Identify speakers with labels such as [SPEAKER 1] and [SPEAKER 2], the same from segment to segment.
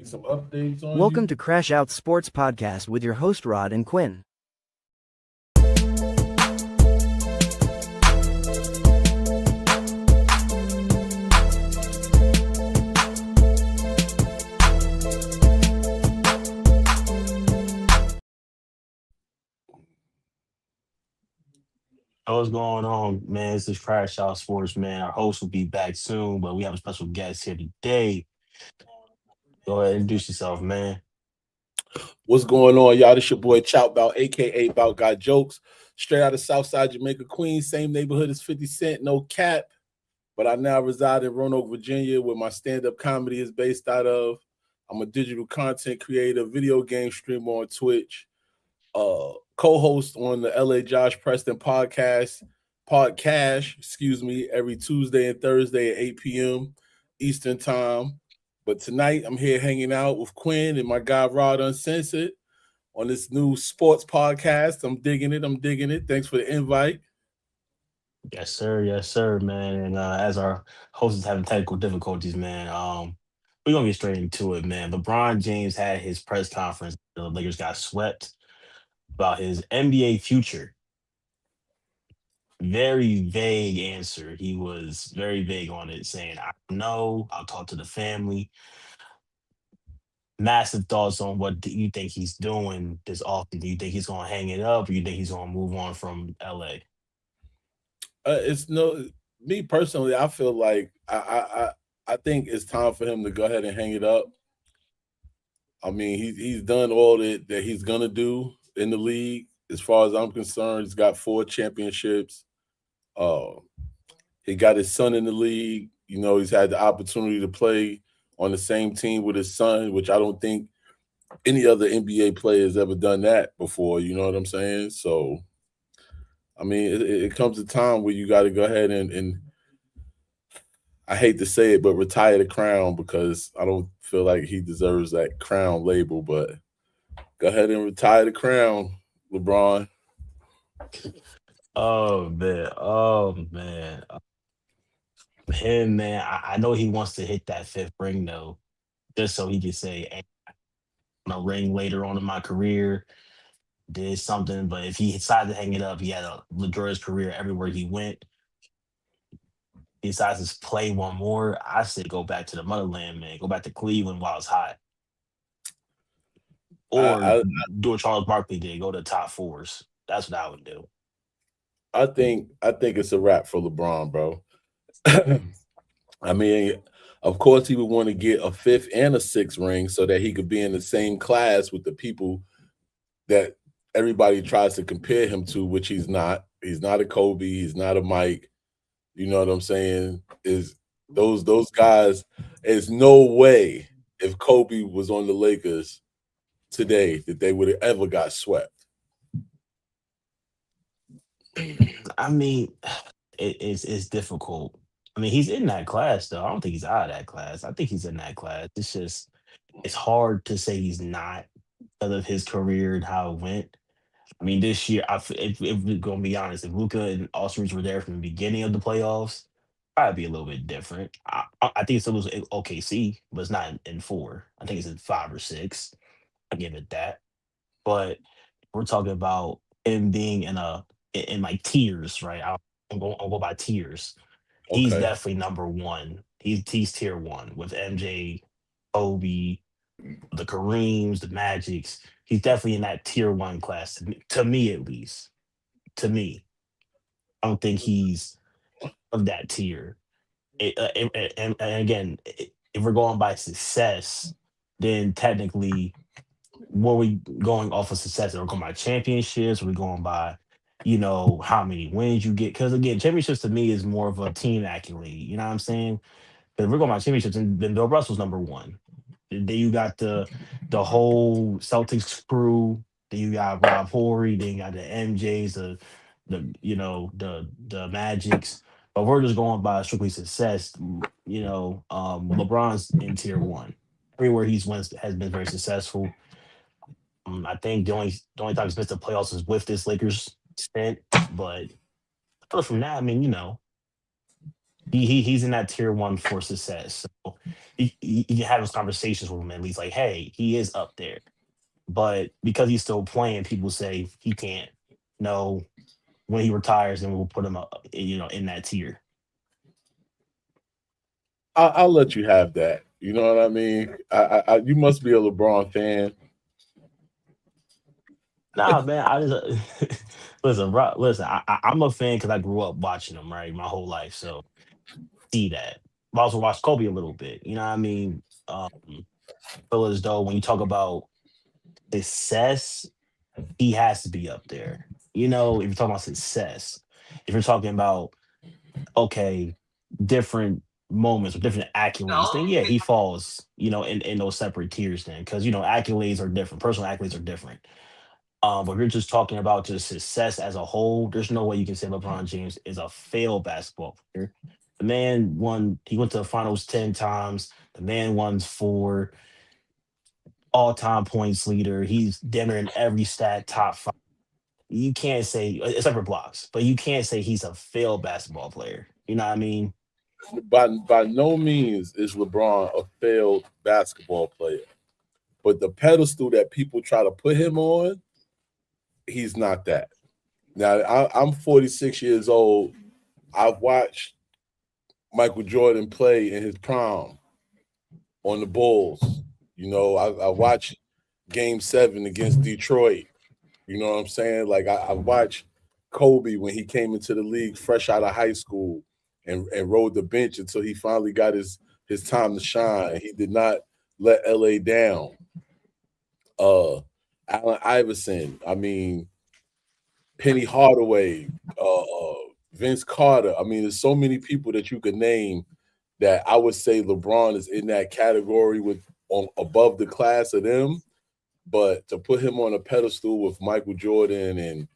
[SPEAKER 1] some updates on
[SPEAKER 2] Welcome
[SPEAKER 1] you.
[SPEAKER 2] to Crash Out Sports Podcast with your host Rod and Quinn.
[SPEAKER 3] What's going on, man? This is Crash Out Sports, man. Our host will be back soon, but we have a special guest here today. Go ahead and introduce yourself, man.
[SPEAKER 1] What's going on, y'all? This your boy Chow Bout, aka Bout Got Jokes, straight out of Southside Jamaica, Queens, same neighborhood as 50 Cent, no cap. But I now reside in Roanoke, Virginia, where my stand-up comedy is based out of. I'm a digital content creator, video game streamer on Twitch, co-host on the LA Josh Preston podcast, every Tuesday and Thursday at 8 p.m. Eastern time. But tonight I'm here hanging out with Quinn and my guy Rod Uncensored on this new sports podcast. I'm digging it. Thanks for the invite.
[SPEAKER 3] Yes, sir, man. And as our host is having technical difficulties, man, we're gonna get straight into it, man. LeBron James had his press conference. The Lakers got swept about his NBA future. Very vague answer. He was very vague on it, saying, "I don't know. I'll talk to the family." Massive thoughts on what do you think he's doing this often? Do you think he's gonna hang it up, or you think he's gonna move on from LA?
[SPEAKER 1] It's no Me personally. I feel like I think it's time for him to go ahead and hang it up. I mean, he's done all that he's gonna do in the league. As far as I'm concerned, he's got 4 championships. Uh, he got his son in the league. You know, he's had the opportunity to play on the same team with his son, which I don't think any other NBA player has ever done that before. You know what I'm saying? So, I mean, it comes a time where you got to go ahead and I hate to say it, but retire the crown because I don't feel like he deserves that crown label. But go ahead and retire the crown, LeBron.
[SPEAKER 3] Oh man. Him, man. I know he wants to hit that fifth ring though, just so he can say, "Hey, I'm a ring later on in my career, did something." But if he decided to hang it up, he had a luxurious career everywhere he went. He decides to play one more. I say go back to the motherland, man. Go back to Cleveland while it's hot, or
[SPEAKER 1] I
[SPEAKER 3] do what Charles Barkley did. Go to top fours. That's what I would do.
[SPEAKER 1] I think it's a wrap for LeBron, bro. I mean, of course, he would want to get a fifth and a sixth ring so that he could be in the same class with the people that everybody tries to compare him to, which he's not. He's not a Kobe. He's not a Mike. You know what I'm saying? Is those guys? There's no way if Kobe was on the Lakers today that they would have ever got swept.
[SPEAKER 3] I mean, it's difficult. I mean, he's in that class though. I don't think he's out of that class. I think he's in that class. It's just it's hard to say he's not because of his career and how it went. I mean, this year, if we're gonna be honest, if Luca and Austin Reeves were there from the beginning of the playoffs, probably be a little bit different. I think it's still was OKC, but it's not in four. I think it's in five or six. I give it that. But we're talking about him being in like tiers, right? I'll go by tiers. He's
[SPEAKER 1] Okay.
[SPEAKER 3] definitely number one. He's tier one with MJ, Kobe, the Kareems, the Magics. He's definitely in that tier one class to me at least. To me, I don't think he's of that tier. And again, if we're going by success, then technically, what we going off of success? Are we going by championships? Are we going by, how many wins you get? Because again, championships to me is more of a team accolade. You know what I'm saying? But if we're going by championships, then Bill Russell's number one. Then you got the whole Celtics crew. Then you got Rob Horry. Then you got the MJs, the Magics. But we're just going by strictly success. LeBron's in tier one. Everywhere he's went has been very successful. I think the only time he's missed the playoffs is with this Lakers stint. But other from that, I mean, He's in that tier one for success. So you have those conversations with him at least like, hey, he is up there. But because he's still playing, people say he can't. No, when he retires, then we'll put him up, in that tier.
[SPEAKER 1] I'll let you have that. You know what I mean? You must be a LeBron fan.
[SPEAKER 3] Nah, man, I just listen, bro. Listen, I'm a fan because I grew up watching him, right, my whole life. So see that. I also watched Kobe a little bit. You know what I mean? Feel as though when you talk about success, he has to be up there. If you're talking about success, if you're talking about okay, different moments or different accolades, then yeah, he falls, in those separate tiers then. Because accolades are different, personal accolades are different. But if you're just talking about just success as a whole, there's no way you can say LeBron James is a failed basketball player. The man he went to the finals 10 times. The man won 4 all-time points leader. He's dinner in every stat top 5. You can't say, except for blocks, but you can't say he's a failed basketball player. You know what I mean?
[SPEAKER 1] By no means is LeBron a failed basketball player, but the pedestal that people try to put him on, he's not that. Now I'm 46 years old. I've watched Michael Jordan play in his prime on the Bulls. I watched Game 7 against Detroit. You know what I'm saying? Like I watched Kobe when he came into the league fresh out of high school and rode the bench until he finally got his time to shine. He did not let LA down. Allen Iverson, I mean, Penny Hardaway, Vince Carter. I mean, there's so many people that you could name that I would say LeBron is in that category above the class of them. But to put him on a pedestal with Michael Jordan and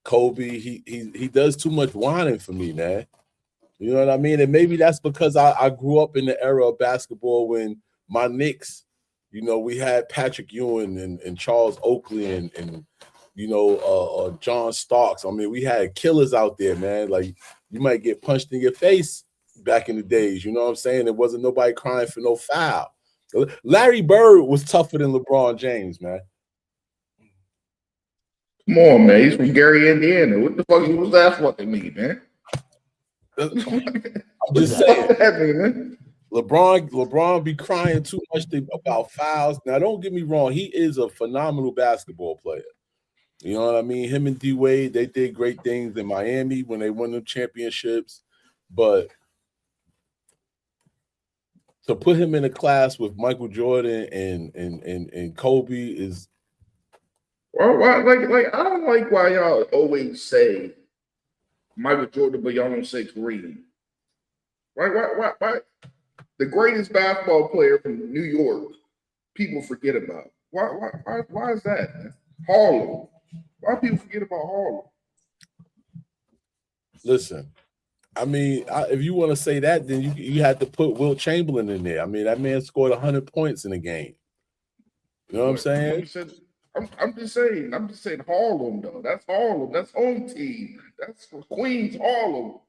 [SPEAKER 1] Kobe, he does too much whining for me, man. You know what I mean? And maybe that's because I grew up in the era of basketball when my Knicks, we had Patrick Ewing and Charles Oakley and John Starks. I mean, we had killers out there, man. Like you might get punched in your face back in the days. You know what I'm saying? There wasn't nobody crying for no foul. Larry Bird was tougher than LeBron James, man.
[SPEAKER 4] Come on, man. He's from Gary, Indiana. What the fuck was that fucking mean, man?
[SPEAKER 1] I'm
[SPEAKER 4] What
[SPEAKER 1] just
[SPEAKER 4] the
[SPEAKER 1] saying.
[SPEAKER 4] fuck that mean, man?
[SPEAKER 1] LeBron be crying too much about fouls. Now, don't get me wrong. He is a phenomenal basketball player. You know what I mean? Him and D Wade, they did great things in Miami when they won the championships. But to put him in a class with Michael Jordan and Kobe is
[SPEAKER 4] Why, like I don't like why y'all always say Michael Jordan, but y'all don't say Kareem. Why? The greatest basketball player from New York, people forget about. Why is that, man? Harlem. Why people forget about Harlem?
[SPEAKER 1] listen. I mean, if you want to say that, then you had to put Wilt Chamberlain in there. I mean, that man scored 100 points in a game. You know what I'm saying?
[SPEAKER 4] I'm just saying. I'm just saying Harlem though. That's Harlem. That's home team. That's for Queens Harlem.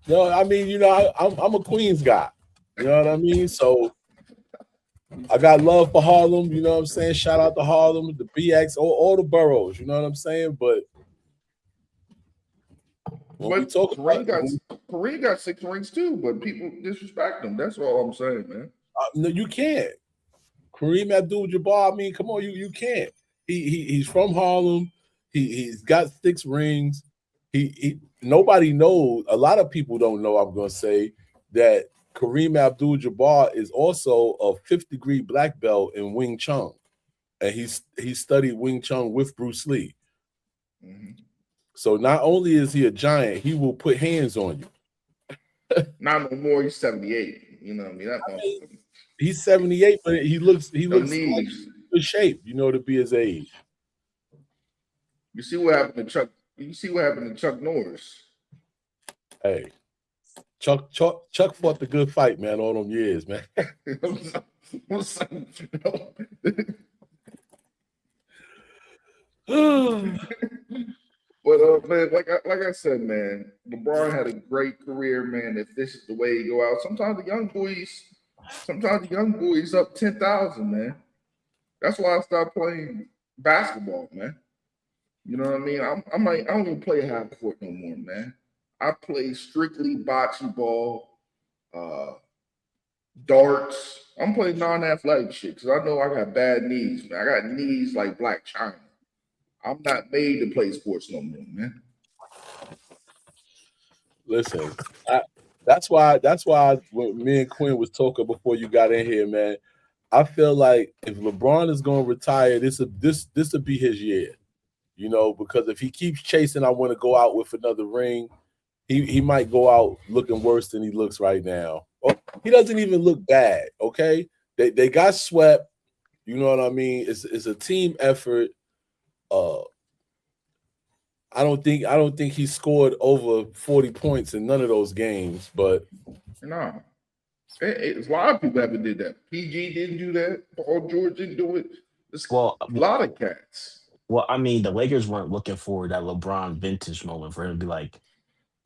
[SPEAKER 1] No, I mean, I'm a Queens guy. You know what I mean? So I got love for Harlem. You know what I'm saying? Shout out to Harlem, the BX, all the boroughs. You know what I'm saying? But when we talk about
[SPEAKER 4] Kareem got 6 rings too, but people disrespect him. That's all I'm saying, man.
[SPEAKER 1] no, you can't. Kareem Abdul-Jabbar. I mean, come on, you can't. He's from Harlem. He's got 6 rings. He nobody knows. A lot of people don't know. I'm gonna say that Kareem Abdul-Jabbar is also a 5th-degree black belt in Wing Chun, and he studied Wing Chun with Bruce Lee.
[SPEAKER 4] Mm-hmm.
[SPEAKER 1] So not only is he a giant, he will put hands on you.
[SPEAKER 4] Not no more. He's 78. You know what I mean?
[SPEAKER 1] He's 78, but he looks like good shape. To be his age.
[SPEAKER 4] You see what happened to Chuck? You see what happened to Chuck Norris?
[SPEAKER 1] Hey, Chuck fought the good fight, man, all them years, man.
[SPEAKER 4] But man, like I said, man, LeBron had a great career, man. If this is the way he go out, sometimes the young boys up 10,000, man. That's why I stopped playing basketball, man. You know what I mean? I don't even play half court no more, man. I play strictly bocce ball, uh, darts. I'm playing non-athletic shit because I know I got bad knees, man. I got knees like Black China. I'm not made to play sports no more, man.
[SPEAKER 1] Listen, I, that's why when me and Quinn was talking before you got in here, man. I feel like if LeBron is going to retire, this will be his year. Because if he keeps chasing, I want to go out with another ring. He might go out looking worse than he looks right now. Oh, he doesn't even look bad. Okay, they got swept. You know what I mean? It's a team effort. Uh, I don't think he scored over 40 points in none of those games. But
[SPEAKER 4] No. A lot of people haven't did that. PG didn't do that. Paul George didn't do it. There's
[SPEAKER 3] Well,
[SPEAKER 4] a lot of cats.
[SPEAKER 3] well, I mean, the Lakers weren't looking for that LeBron vintage moment for him to be like,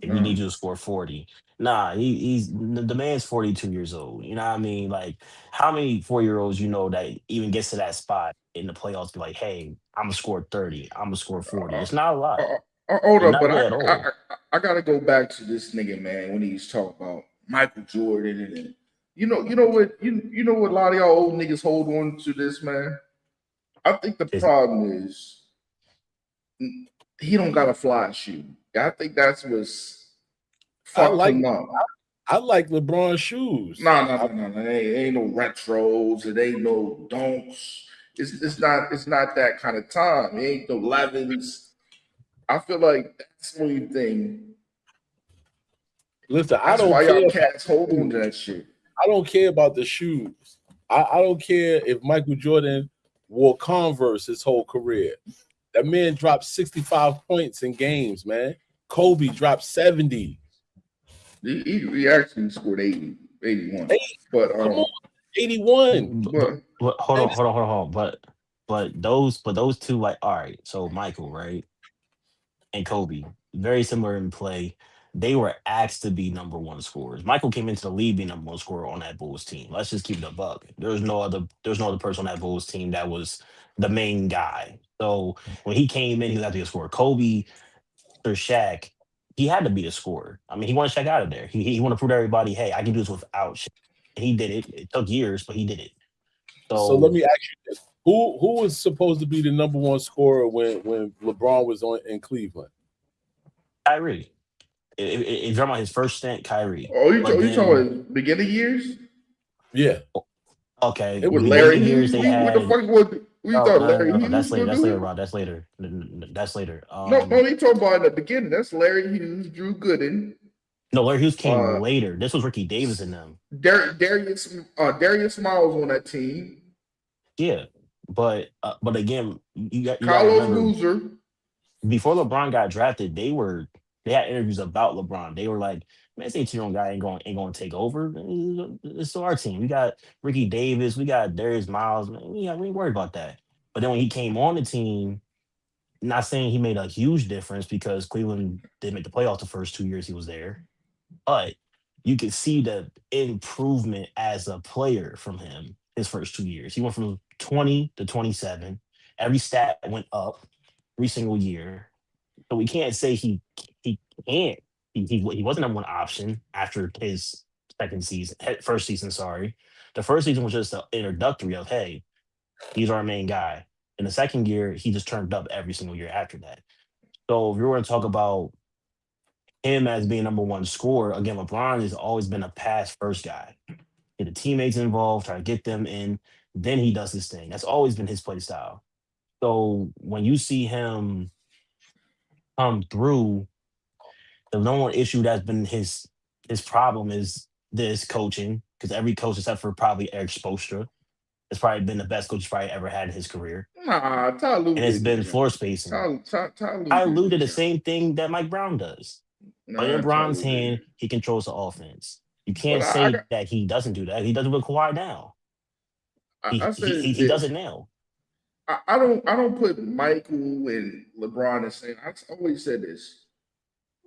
[SPEAKER 3] "Hey, we
[SPEAKER 4] No.
[SPEAKER 3] need you to score 40." Nah, he's the man's 42 years old. You know what I mean? Like, how many 4-year-olds that even gets to that spot in the playoffs be like, "Hey, I'm gonna score 30. I'm gonna score 40."
[SPEAKER 4] Uh,
[SPEAKER 3] It's not a lot.
[SPEAKER 4] Hold
[SPEAKER 3] It's
[SPEAKER 4] up,
[SPEAKER 3] not
[SPEAKER 4] but
[SPEAKER 3] a lot at all.
[SPEAKER 4] I gotta go back to this nigga, man, when he's talking about Michael Jordan and you know what a lot of y'all old niggas hold on to this, man. I think the
[SPEAKER 3] It's,
[SPEAKER 4] problem is he don't got a fly shoe. I think that's what's
[SPEAKER 1] I
[SPEAKER 4] fucked
[SPEAKER 1] like
[SPEAKER 4] him up.
[SPEAKER 1] I like LeBron shoes.
[SPEAKER 4] No, no, no, no, no. Ain't no retros. It ain't no donks. It's not that kind of time. It ain't no 11s. I feel like that's the only thing.
[SPEAKER 1] Listen, I
[SPEAKER 4] That's
[SPEAKER 1] don't
[SPEAKER 4] why
[SPEAKER 1] care
[SPEAKER 4] y'all
[SPEAKER 1] about
[SPEAKER 4] cats hold on
[SPEAKER 1] shoes.
[SPEAKER 4] to that shit.
[SPEAKER 1] I don't care about the shoes. I don't care if Michael Jordan wore Converse his whole career. That man dropped 65 points in games, man. Kobe dropped 70.
[SPEAKER 4] He actually scored 80, 81.
[SPEAKER 1] Hey,
[SPEAKER 4] But
[SPEAKER 1] come on, 81.
[SPEAKER 3] but,
[SPEAKER 4] but
[SPEAKER 3] hold on,
[SPEAKER 1] And
[SPEAKER 3] hold on, hold on, hold on. But those two, like, all right. So Michael, right, and Kobe, very similar in play. They were asked to be number one scorers. Michael came into the league being number one scorer on that Bulls team. Let's just keep it a buck. There's no other person on that Bulls team that was the main guy. So when he came in, he was have to be a scorer. Kobe or Shaq, he had to be the scorer. I mean, he wanted Shaq out of there. He wanted to prove to everybody, hey, I can do this without Shaq. And he did it. It took years, but he did it.
[SPEAKER 1] so let
[SPEAKER 3] So
[SPEAKER 1] me ask you this. Who was supposed to be the number one scorer when LeBron was on in Cleveland?
[SPEAKER 3] Kyrie, if you're talking about his first stint, Kyrie.
[SPEAKER 4] oh,
[SPEAKER 3] But
[SPEAKER 4] you talking
[SPEAKER 3] then,
[SPEAKER 4] about beginning years?
[SPEAKER 1] Yeah.
[SPEAKER 3] okay,
[SPEAKER 4] It was
[SPEAKER 3] beginning
[SPEAKER 4] Larry
[SPEAKER 3] of years
[SPEAKER 4] Hughes.
[SPEAKER 3] they
[SPEAKER 4] What the
[SPEAKER 3] had.
[SPEAKER 4] fuck was we
[SPEAKER 3] No,
[SPEAKER 4] thought
[SPEAKER 3] no, no,
[SPEAKER 4] Larry
[SPEAKER 3] no, no.
[SPEAKER 4] Hughes
[SPEAKER 3] That's
[SPEAKER 4] was
[SPEAKER 3] later.
[SPEAKER 4] gonna
[SPEAKER 3] That's
[SPEAKER 4] do
[SPEAKER 3] later,
[SPEAKER 4] it?
[SPEAKER 3] Rod. That's later. That's later.
[SPEAKER 4] No, he talking about in the beginning. That's Larry Hughes, Drew Gooden,
[SPEAKER 3] No, Larry Hughes came
[SPEAKER 4] uh,
[SPEAKER 3] later. This was Ricky Davis and them.
[SPEAKER 4] Darius Miles on that team,
[SPEAKER 3] Yeah, but again, you got to
[SPEAKER 4] Carlos
[SPEAKER 3] remember
[SPEAKER 4] Boozer.
[SPEAKER 3] before LeBron got drafted, they had interviews about LeBron. They were like, "Man, this 18-year-old guy ain't going to take over. It's still our team. We got Ricky Davis, we got Darius Miles. Man, we ain't worried about that." But then when he came on the team, not saying he made a huge difference because Cleveland didn't make the playoffs the first 2 years he was there, but you could see the improvement as a player from him his first 2 years. He went from 20 to 27. Every stat went up every single year. So we can't say he can't. He wasn't number one option after his first season. Sorry, the first season was just an introductory of, hey, he's our main guy. In the second year, he just turned up every single year after that. So if you were to talk about him as being number one scorer, again, LeBron has always been a pass first guy. Get the teammates involved, try to get them in, then he does his thing. That's always been his play style. So when you see him come through, the number one issue that's been his problem is this coaching, because every coach except for probably Eric Spoelstra has probably been the best coach he's probably ever had in his career.
[SPEAKER 4] Nah, Ty Lue
[SPEAKER 3] And it's
[SPEAKER 4] didn't do
[SPEAKER 3] been
[SPEAKER 4] that.
[SPEAKER 3] floor spacing.
[SPEAKER 4] Ty Lue
[SPEAKER 3] I
[SPEAKER 4] didn't
[SPEAKER 3] alluded
[SPEAKER 4] do
[SPEAKER 3] the
[SPEAKER 4] that.
[SPEAKER 3] same thing that Mike Brown does. But in
[SPEAKER 4] Nah, Ty
[SPEAKER 3] Bron's
[SPEAKER 4] Lue
[SPEAKER 3] hand,
[SPEAKER 4] didn't.
[SPEAKER 3] he controls the offense. You
[SPEAKER 4] But
[SPEAKER 3] can't
[SPEAKER 4] I
[SPEAKER 3] say
[SPEAKER 4] got
[SPEAKER 3] that he doesn't do that. He does it with Kawhi now.
[SPEAKER 4] I
[SPEAKER 3] He
[SPEAKER 4] said
[SPEAKER 3] does
[SPEAKER 4] this.
[SPEAKER 3] it now.
[SPEAKER 4] I don't put Michael and LeBron in the same. I always said this.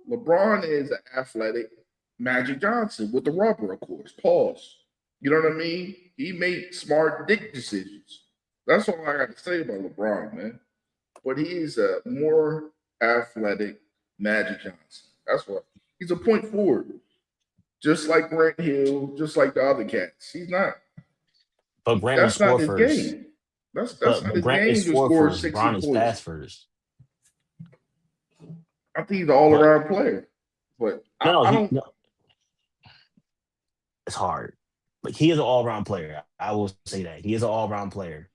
[SPEAKER 4] LeBron is an athletic Magic Johnson with the rubber, of course. Pause. You know what I mean? He made smart dick decisions. That's all I got to say about LeBron, man. But he's a more athletic Magic Johnson. That's what he's a point forward. Just like Grant Hill, just like the other cats. He's not.
[SPEAKER 3] But Grant will
[SPEAKER 4] That's not
[SPEAKER 3] score
[SPEAKER 4] his
[SPEAKER 3] first.
[SPEAKER 4] game. That's
[SPEAKER 3] But
[SPEAKER 4] not his
[SPEAKER 3] Grant is
[SPEAKER 4] game to
[SPEAKER 3] score
[SPEAKER 4] score
[SPEAKER 3] first.
[SPEAKER 4] 60
[SPEAKER 3] Bron is
[SPEAKER 4] points.
[SPEAKER 3] pass first.
[SPEAKER 4] I think he's an all
[SPEAKER 3] But
[SPEAKER 4] around player. But
[SPEAKER 3] no,
[SPEAKER 4] I
[SPEAKER 3] he
[SPEAKER 4] don't.
[SPEAKER 3] no, it's hard. Like he is an all around player. I will say that he is an all around player.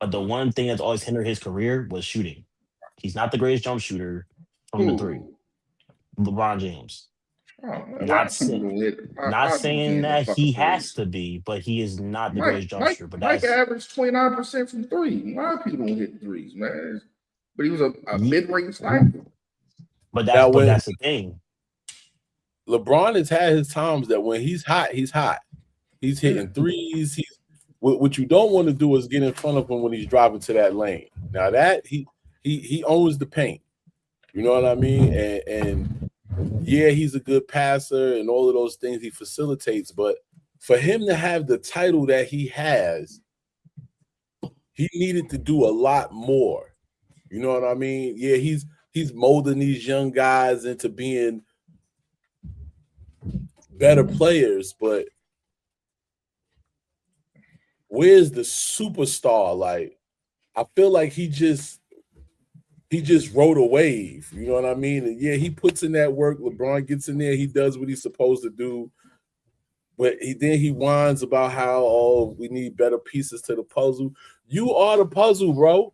[SPEAKER 3] But the one thing that's always hindered his career was shooting. He's not the greatest jump shooter from the three.
[SPEAKER 4] Who?
[SPEAKER 3] LeBron James.
[SPEAKER 4] Oh, man, a lot
[SPEAKER 3] Not
[SPEAKER 4] of people
[SPEAKER 3] sa-
[SPEAKER 4] don't hit. A
[SPEAKER 3] not
[SPEAKER 4] lot of people
[SPEAKER 3] saying
[SPEAKER 4] can't hit them
[SPEAKER 3] that he
[SPEAKER 4] fucking
[SPEAKER 3] has
[SPEAKER 4] threes.
[SPEAKER 3] to be, but he is not the
[SPEAKER 4] Mike,
[SPEAKER 3] greatest jump
[SPEAKER 4] Mike,
[SPEAKER 3] shooter. But
[SPEAKER 4] Mike
[SPEAKER 3] that's
[SPEAKER 4] averaged 29% from three. A lot of people don't hit threes, man. But he was a
[SPEAKER 3] ye-
[SPEAKER 4] mid-range sniper.
[SPEAKER 1] Now,
[SPEAKER 3] but
[SPEAKER 1] when
[SPEAKER 3] that's the thing.
[SPEAKER 1] LeBron has had his times that when he's hot, he's hot. He's
[SPEAKER 4] Yeah.
[SPEAKER 1] hitting threes. What you don't want to do is get in front of him when he's driving to that lane. Now that he owns the paint. You know what I mean? And yeah, he's a good passer and all of those things he facilitates. But for him to have the title that he has, he needed to do a lot more. You know what I mean? Yeah, he's molding these young guys into being better players, but where's the superstar? Like, I feel like he just rode a wave. You know what I mean? And yeah, he puts in that work. LeBron gets in there. He does what he's supposed to do. But then he whines about how, we need better pieces to the puzzle. You are the puzzle, bro.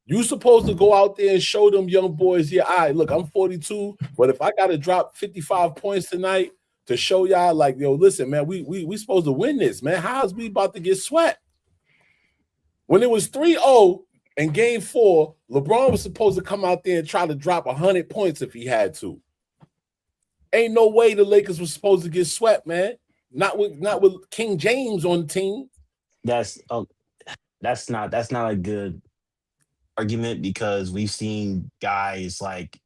[SPEAKER 1] You supposed to go out there and show them young boys, yeah, all right, look, I'm 42, but if I got to drop 55 points tonight to show y'all, like, yo, listen, man, we supposed to win this, man. How's we about to get swept? When it was 3-0 in game 4, LeBron was supposed to come out there and try to drop 100 points if he had to. Ain't no way the Lakers were supposed to get swept, man. Not with King James on the team.
[SPEAKER 3] That's not a good argument because we've seen guys like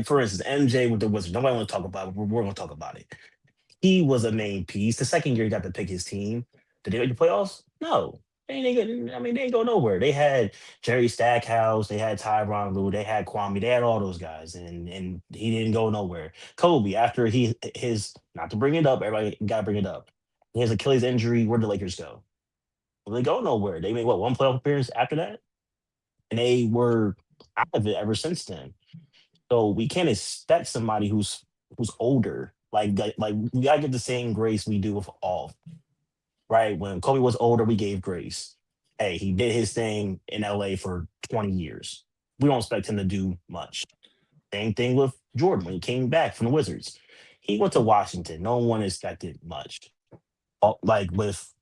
[SPEAKER 3] for instance MJ with the Wizards. Nobody want to talk about it. We're going to talk about it. He was a main piece. The second year he got to pick his team. Did they make the playoffs? No. They ain't go nowhere. They had Jerry Stackhouse, they had Tyronn Lue, they had Kwame, they had all those guys, and he didn't go nowhere. Kobe, after his not to bring it up, everybody got to bring it up. His Achilles injury, where'd the Lakers go? Well, they go nowhere. They made what one playoff appearance after that, and they were out of it ever since then. So we can't expect somebody who's older. Like we gotta get the same grace we do with all. Right? When Kobe was older, we gave grace. Hey, he did his thing in LA for 20 years. We don't expect him to do much. Same thing with Jordan when he came back from the Wizards. He went to Washington. No one expected much. Like with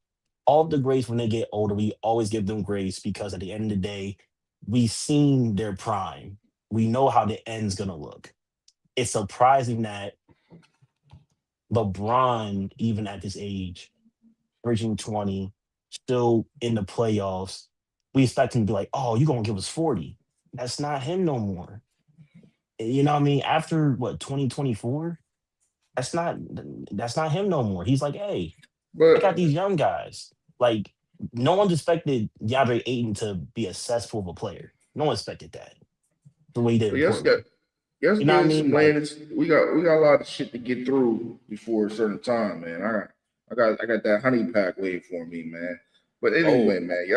[SPEAKER 3] all the grace when they get older, we always give them grace because at the end of the day, we've seen their prime. We know how the end's gonna look. It's surprising that LeBron, even at this age, averaging 20, still in the playoffs, we expect him to be like, oh, you're gonna give us 40. That's not him no more. You know what I mean? After what 2024, that's not him no more. He's like, hey, I got
[SPEAKER 4] But
[SPEAKER 3] these young guys. Like, no one expected DeAndre Ayton to be a cesspool of a player. No one expected that. The way he did
[SPEAKER 4] but
[SPEAKER 3] in
[SPEAKER 4] yes,
[SPEAKER 3] Portland.
[SPEAKER 4] let's
[SPEAKER 3] You know
[SPEAKER 4] get
[SPEAKER 3] what I
[SPEAKER 4] in some
[SPEAKER 3] mean? Like,
[SPEAKER 4] landings. We got a lot of shit to get through before a certain time, man. I got that honey pack waiting for me, man. But
[SPEAKER 1] Oh,
[SPEAKER 4] anyway, man,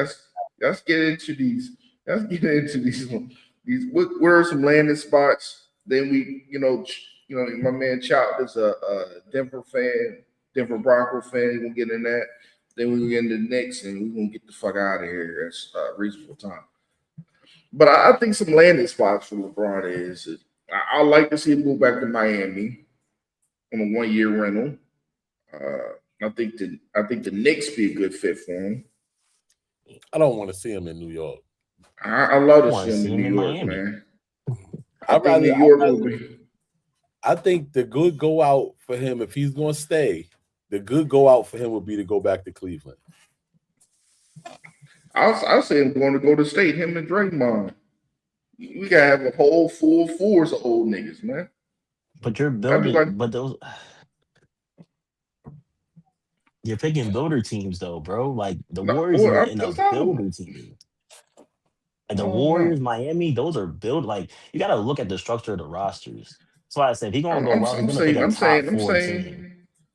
[SPEAKER 4] let's get into these. Let's get into these. What are some landing spots? Then we, my man Chout is a Denver fan, Denver Bronco fan. We're gonna get in that. Then we get into the Knicks, and we're gonna get the fuck out of here. That's reasonable time. But I think some landing spots for LeBron is I like to see him go back to Miami on a 1 year rental. I think the Knicks be a good fit for him.
[SPEAKER 1] I don't want to see him in New York.
[SPEAKER 4] I love
[SPEAKER 3] I
[SPEAKER 4] to
[SPEAKER 3] want
[SPEAKER 4] see
[SPEAKER 3] to
[SPEAKER 4] him
[SPEAKER 3] see
[SPEAKER 4] in New
[SPEAKER 3] him in
[SPEAKER 4] York,
[SPEAKER 3] Miami.
[SPEAKER 4] man. I
[SPEAKER 1] I
[SPEAKER 4] think New
[SPEAKER 1] rather, I
[SPEAKER 4] York
[SPEAKER 1] rather,
[SPEAKER 4] will be.
[SPEAKER 1] I think the good go out for him if he's going to stay. The good go out for him would be to go back to Cleveland.
[SPEAKER 4] I'll say him going to go to state. Him and Draymond. We gotta have a whole full force of old niggas, man.
[SPEAKER 3] But you're
[SPEAKER 4] I'd be
[SPEAKER 3] building,
[SPEAKER 4] like,
[SPEAKER 3] but those you're picking builder teams though, bro. Like the
[SPEAKER 4] no,
[SPEAKER 3] Warriors
[SPEAKER 4] well,
[SPEAKER 3] in a
[SPEAKER 4] that's all.
[SPEAKER 3] builder team. Like
[SPEAKER 4] I
[SPEAKER 3] the
[SPEAKER 4] don't know.
[SPEAKER 3] Warriors, Miami, those are built. Like you got to look at the structure of the rosters. That's why I said if he's gonna
[SPEAKER 4] I'm,
[SPEAKER 3] go
[SPEAKER 4] I'm,
[SPEAKER 3] well, he's
[SPEAKER 4] I'm
[SPEAKER 3] gonna pick
[SPEAKER 4] saying,
[SPEAKER 3] a
[SPEAKER 4] I'm
[SPEAKER 3] top
[SPEAKER 4] saying, I'm
[SPEAKER 3] four team.
[SPEAKER 4] saying,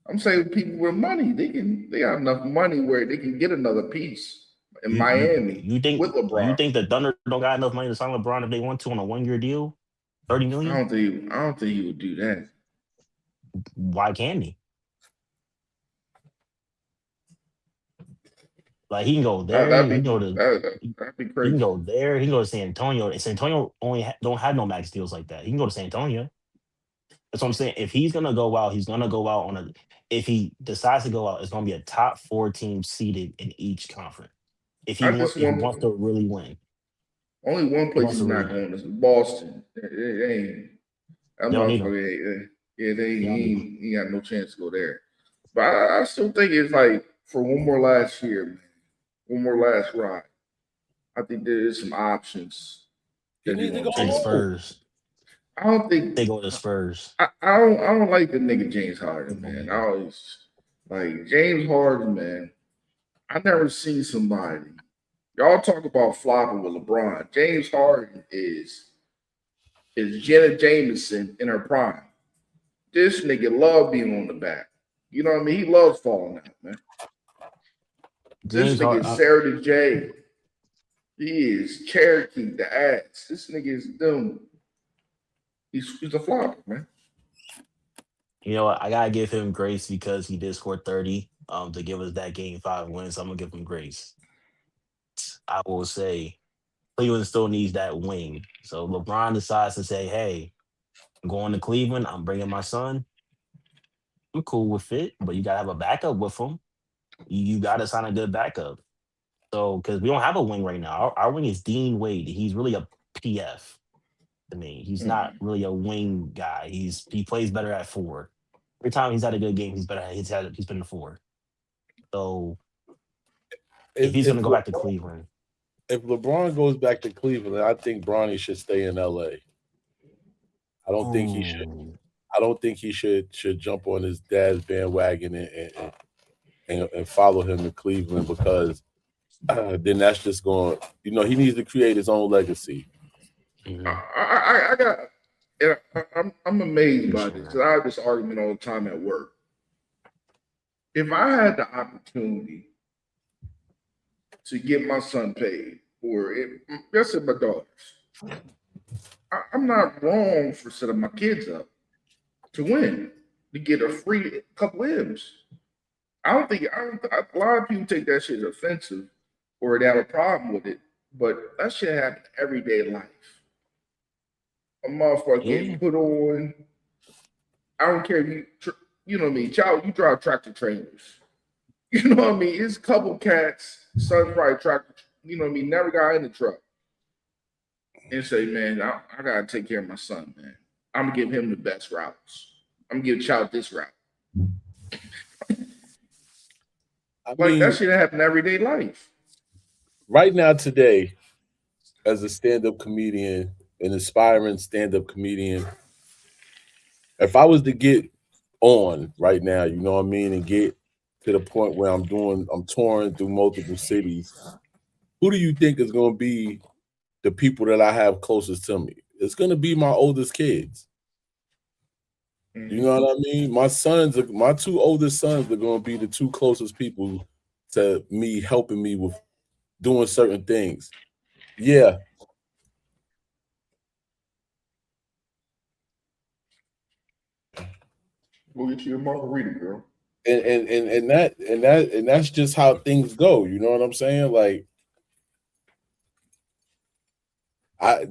[SPEAKER 4] I'm saying, people with money, they got enough money where they can get another piece in Miami with
[SPEAKER 3] You
[SPEAKER 4] LeBron.
[SPEAKER 3] think the Thunder don't got enough money to sign LeBron if they want to on a 1 year deal, 30 million?
[SPEAKER 4] I don't think he would do that.
[SPEAKER 3] Why can't he? Like he can go there. He can go to
[SPEAKER 4] That'd be
[SPEAKER 3] he can
[SPEAKER 4] crazy.
[SPEAKER 3] go there. He can go to San Antonio. And San Antonio only don't have no max deals like that. He can go to San Antonio. That's what I'm saying. If he's gonna go out, he's gonna go out on a. If he decides to go out, it's gonna be a top four team seated in each conference.
[SPEAKER 4] I just
[SPEAKER 3] If he
[SPEAKER 4] want
[SPEAKER 3] wants to really win,
[SPEAKER 4] only one
[SPEAKER 3] he
[SPEAKER 4] place
[SPEAKER 3] wants
[SPEAKER 4] he's
[SPEAKER 3] to really
[SPEAKER 4] not
[SPEAKER 3] win.
[SPEAKER 4] going is Boston. It ain't that
[SPEAKER 3] They don't need him.
[SPEAKER 4] motherfucker. Yeah,
[SPEAKER 3] They don't need him.
[SPEAKER 4] he ain't got no chance to go there. But I still think it's like for one more last year, man, one more last ride. I think there is some options
[SPEAKER 1] He
[SPEAKER 4] that they're
[SPEAKER 1] needs to
[SPEAKER 4] gonna
[SPEAKER 1] go
[SPEAKER 3] Take the
[SPEAKER 4] take.
[SPEAKER 1] home.
[SPEAKER 3] Spurs.
[SPEAKER 4] I don't think
[SPEAKER 3] They go to Spurs.
[SPEAKER 4] I don't like the nigga James Harden, man. I always like James Harden, man. I never seen somebody. Y'all talk about flopping with LeBron. James Harden is Jenna Jameson in her prime. This nigga love being on the back. You know what I mean? He loves falling out, man. This
[SPEAKER 3] James
[SPEAKER 4] nigga is
[SPEAKER 3] Harden.
[SPEAKER 4] Sarah the J. He is Cherokee the ass. This nigga is dumb. He's a flopper, man.
[SPEAKER 3] You know what? I gotta give him grace because he did score 30 to give us that game 5 win. So I'm gonna give him grace. I will say Cleveland still needs that wing. So LeBron decides to say, "Hey, I'm going to Cleveland. I'm bringing my son. I'm cool with it, but you gotta have a backup with him. You gotta sign a good backup. So because we don't have a wing right now, our wing is Dean Wade. He's really a PF to me. He's not
[SPEAKER 4] Mm.
[SPEAKER 3] really a wing guy. He plays better at four. Every time he's had a good game, he's been a four. So if
[SPEAKER 1] If
[SPEAKER 3] he's
[SPEAKER 1] if
[SPEAKER 3] gonna go back to Cleveland,
[SPEAKER 1] if LeBron goes back to Cleveland, I think Bronny should stay in LA. I don't think he should.
[SPEAKER 3] ooh,
[SPEAKER 1] I don't think he should jump on his dad's bandwagon and follow him to Cleveland because then that's just going. He needs to create his own legacy.
[SPEAKER 3] mhm,
[SPEAKER 4] I got. And I'm amazed
[SPEAKER 3] for
[SPEAKER 4] by this
[SPEAKER 3] sure.
[SPEAKER 4] because I have this argument all the time at work. If I had the opportunity to get my son paid, or let's say my daughters, I'm not wrong for setting my kids up to win to get a free couple M's. I don't. A lot of people take that shit as offensive, or they have a problem with it. But that shit happens everyday life. A motherfucker getting
[SPEAKER 3] Yeah,
[SPEAKER 4] put on. I don't care if you know what I mean. Child, you drive tractor trailers. You know what I mean. It's a couple cats. Son probably tractor. You know what I mean. Never got in the truck and say, man, I gotta take care of my son, man. I'm gonna give him the best routes. I'm gonna give Child this route.
[SPEAKER 1] I
[SPEAKER 4] Like that
[SPEAKER 1] mean,
[SPEAKER 4] shit happen everyday life.
[SPEAKER 1] right now today, as a stand-up comedian, an aspiring stand-up comedian, if I was to get on right now, you know what I mean, and get to the point where I'm touring through multiple cities, who do you think is going to be the people that I have closest to me? It's going to be my oldest kids. You
[SPEAKER 4] Mm-hmm.
[SPEAKER 1] know what I mean? My two oldest sons are going to be the two closest people to me, helping me with doing certain things. Yeah,
[SPEAKER 4] Go get you a margarita, girl.
[SPEAKER 1] and that's just how things go. You know what I'm saying? Like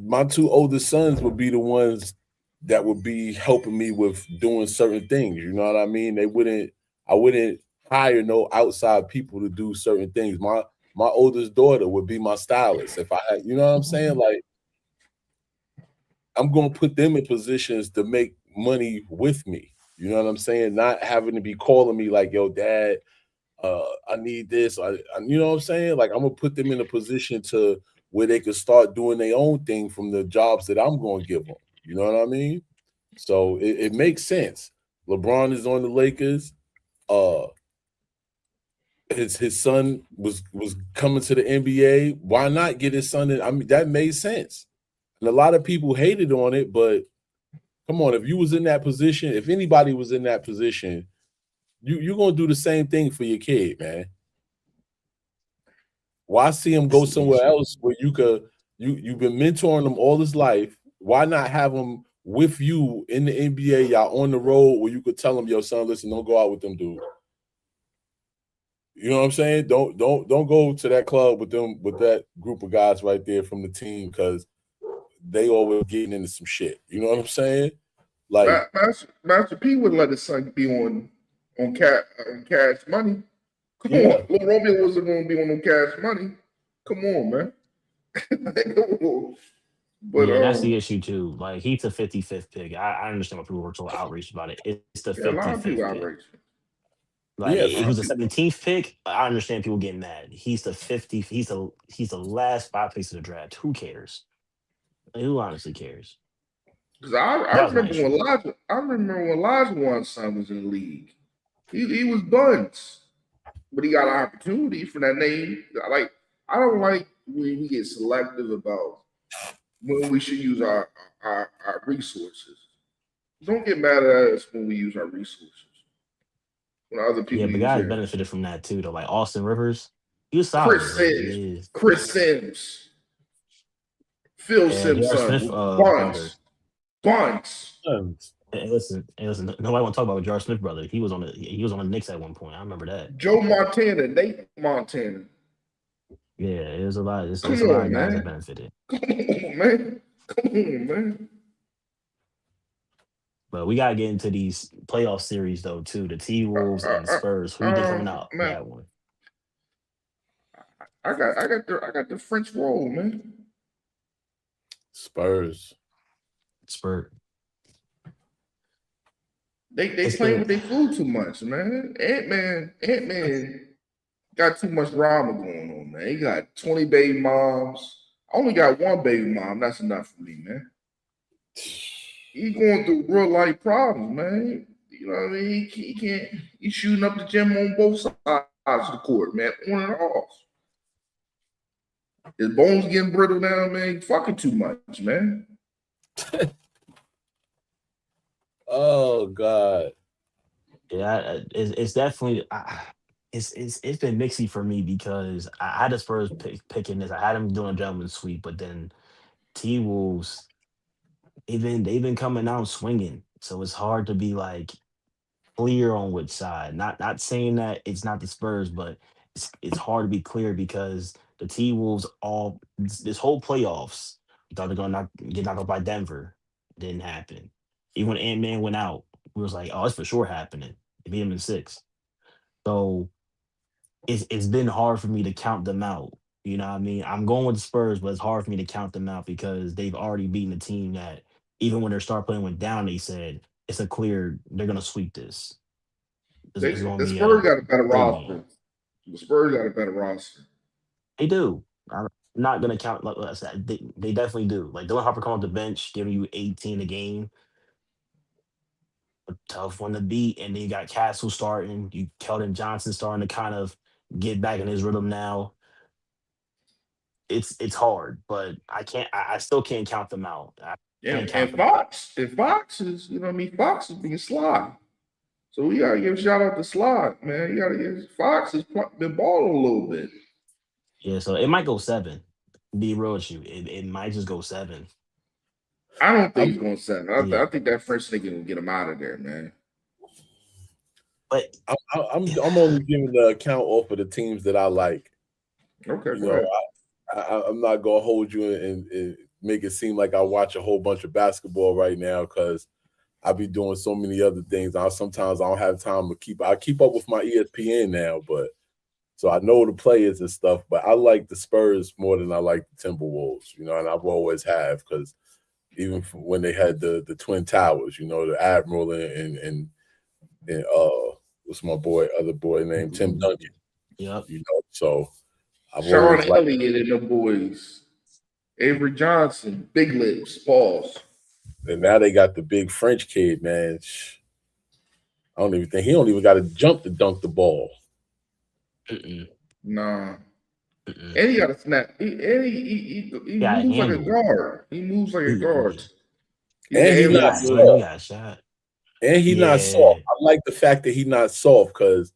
[SPEAKER 1] my two oldest sons would be the ones that would be helping me with doing certain things. You know what I mean? I wouldn't hire no outside people to do certain things. My oldest daughter would be my stylist. If I had, you know what I'm saying? Like I'm gonna put them in positions to make money with me. You know what I'm saying? Not having to be calling me like, yo, dad, I need this. You know what I'm saying? Like I'm gonna put them in a position to where they could start doing their own thing from the jobs that I'm gonna give them. You know what I mean? So it makes sense. LeBron is on the Lakers. His son was coming to the NBA. Why not get his son in? I mean, that made sense. And a lot of people hated on it, but come on, if you was in that position, if anybody was in that position, you're gonna do the same thing for your kid, man. Why see him go somewhere else where you've been mentoring him all his life? Why not have him with you in the NBA? Y'all on the road where you could tell him, yo, son, listen, don't go out with them dudes. You know what I'm saying? Don't go to that club with that group of guys right there from the team because they always getting into some shit. You know what I'm saying? Like
[SPEAKER 4] Master P wouldn't let his son be on Cash Money. Come
[SPEAKER 1] Yeah.
[SPEAKER 4] on, Lil Romeo wasn't going to be on no Cash Money. Come on, man. But
[SPEAKER 3] yeah, that's the issue too. Like he's a 55th pick. I understand why people were so outraged about it. It's the
[SPEAKER 4] yeah, a lot of
[SPEAKER 3] 55th
[SPEAKER 4] people
[SPEAKER 3] pick.
[SPEAKER 4] outraged.
[SPEAKER 3] Like
[SPEAKER 1] Yeah,
[SPEAKER 3] if he was the 17th pick, I understand people getting mad. He's the 50th. He's the last 5 picks of the draft. Who cares? Like, who honestly cares?
[SPEAKER 4] Because I
[SPEAKER 3] That was my
[SPEAKER 4] remember when
[SPEAKER 3] issue.
[SPEAKER 4] Olajuwon's son was in the league. He was buns, but he got an opportunity for that name. I don't like when we get selective about when we should use our resources. Don't get mad at us when we use our resources. When other
[SPEAKER 3] Yeah,
[SPEAKER 4] people
[SPEAKER 3] but
[SPEAKER 4] use
[SPEAKER 3] guys
[SPEAKER 4] theirs.
[SPEAKER 3] benefited from that too. Though, like Austin Rivers, he was solid,
[SPEAKER 4] Chris
[SPEAKER 3] but
[SPEAKER 4] Sims,
[SPEAKER 3] yeah,
[SPEAKER 4] Chris Sims, Phil
[SPEAKER 3] yeah, J.R. Smith,
[SPEAKER 4] Simpson,
[SPEAKER 3] brother.
[SPEAKER 4] Buns.
[SPEAKER 3] Hey, listen. Nobody want to talk about J.R. Smith, brother. He was on the Knicks at one point. I remember that.
[SPEAKER 4] Joe Montana, Nate Montana.
[SPEAKER 3] Yeah, it was a lot.
[SPEAKER 4] Come
[SPEAKER 3] It's a lot
[SPEAKER 4] on,
[SPEAKER 3] of guys that
[SPEAKER 4] man.
[SPEAKER 3] benefited.
[SPEAKER 4] Come on, man. Come on, man.
[SPEAKER 3] But we gotta get into these playoff series though too. The T Wolves and Spurs. Who you think coming out
[SPEAKER 4] Man,
[SPEAKER 3] that one?
[SPEAKER 4] I got the French roll, man.
[SPEAKER 1] Spurs.
[SPEAKER 3] Spurs.
[SPEAKER 4] They
[SPEAKER 3] It's
[SPEAKER 4] playing
[SPEAKER 3] been
[SPEAKER 4] with their food too much, man. Ant-Man got too much drama going on, man. He got 20 baby moms. I only got one baby mom. That's enough for me, man. He going through real life problems, man. You know what I mean? He can't. He's shooting up the gym on both sides of the court, man, on and off. His bones getting brittle now, man. Fucking too much, man.
[SPEAKER 1] Oh God.
[SPEAKER 3] yeah, it's definitely it's been mixy for me because I had the Spurs picking this. I had them doing a gentleman's sweep, but then T Wolves they've been coming out swinging, so it's hard to be like clear on which side. Not saying that it's not the Spurs, but it's hard to be clear because the T Wolves all this whole playoffs we thought they're gonna get knocked out by Denver. Didn't happen. Even when Ant Man went out, we was like, oh, it's for sure happening. They beat him in 6. So it's been hard for me to count them out. You know what I mean? I'm going with the Spurs, but it's hard for me to count them out because they've already beaten a team that even when their star playing went down, they said it's a clear they're gonna sweep this. It's going to
[SPEAKER 4] The
[SPEAKER 3] be
[SPEAKER 4] Spurs
[SPEAKER 3] a
[SPEAKER 4] got a better
[SPEAKER 3] great game.
[SPEAKER 4] roster. The Spurs got a better roster.
[SPEAKER 3] They do. I'm not going to count. Like I said, they definitely do. Like Dylan Harper coming off the bench, giving you 18 a game, a tough one to beat. And then you got Castle starting. You Keldon Johnson starting to kind of get back in his rhythm now. It's hard, but I still can't count them out. I can't count
[SPEAKER 4] And
[SPEAKER 3] them out.
[SPEAKER 4] Fox is, you know what I mean? Fox is being sly. So we gotta give a shout out to Slot, man. You gotta give Fox has been balling a little bit.
[SPEAKER 3] Yeah, so it might go 7. Be real with you, it might just go 7.
[SPEAKER 4] I don't think he's going 7.
[SPEAKER 3] Yeah,
[SPEAKER 4] I think that French nigga will get him out of there, man.
[SPEAKER 3] but
[SPEAKER 1] I'm only giving the account off of the teams that I like.
[SPEAKER 4] Okay,
[SPEAKER 1] You
[SPEAKER 4] go
[SPEAKER 1] know,
[SPEAKER 4] ahead.
[SPEAKER 1] I'm not gonna hold you and make it seem like I watch a whole bunch of basketball right now because I be doing so many other things. Sometimes I don't have time to keep up with my ESPN now, but so I know the players and stuff. But I like the Spurs more than I like the Timberwolves, you know, and I've always have because even when they had the Twin Towers, you know, the Admiral and what's my other boy named Tim Duncan,
[SPEAKER 3] yep.
[SPEAKER 1] you know, so I've
[SPEAKER 4] Sean
[SPEAKER 1] always liked.
[SPEAKER 4] Elliott and the boys. Avery Johnson, Big Lips, pause.
[SPEAKER 1] And now they got the big French kid, man. I don't even think he don't even got to jump to dunk the ball.
[SPEAKER 4] Nah. And he got a snap. He
[SPEAKER 3] got
[SPEAKER 4] moves like a
[SPEAKER 3] handled.
[SPEAKER 4] guard. He moves like a guard.
[SPEAKER 1] And he not
[SPEAKER 3] He
[SPEAKER 1] soft.
[SPEAKER 3] got shot.
[SPEAKER 1] And he not soft. I like the fact that he not soft because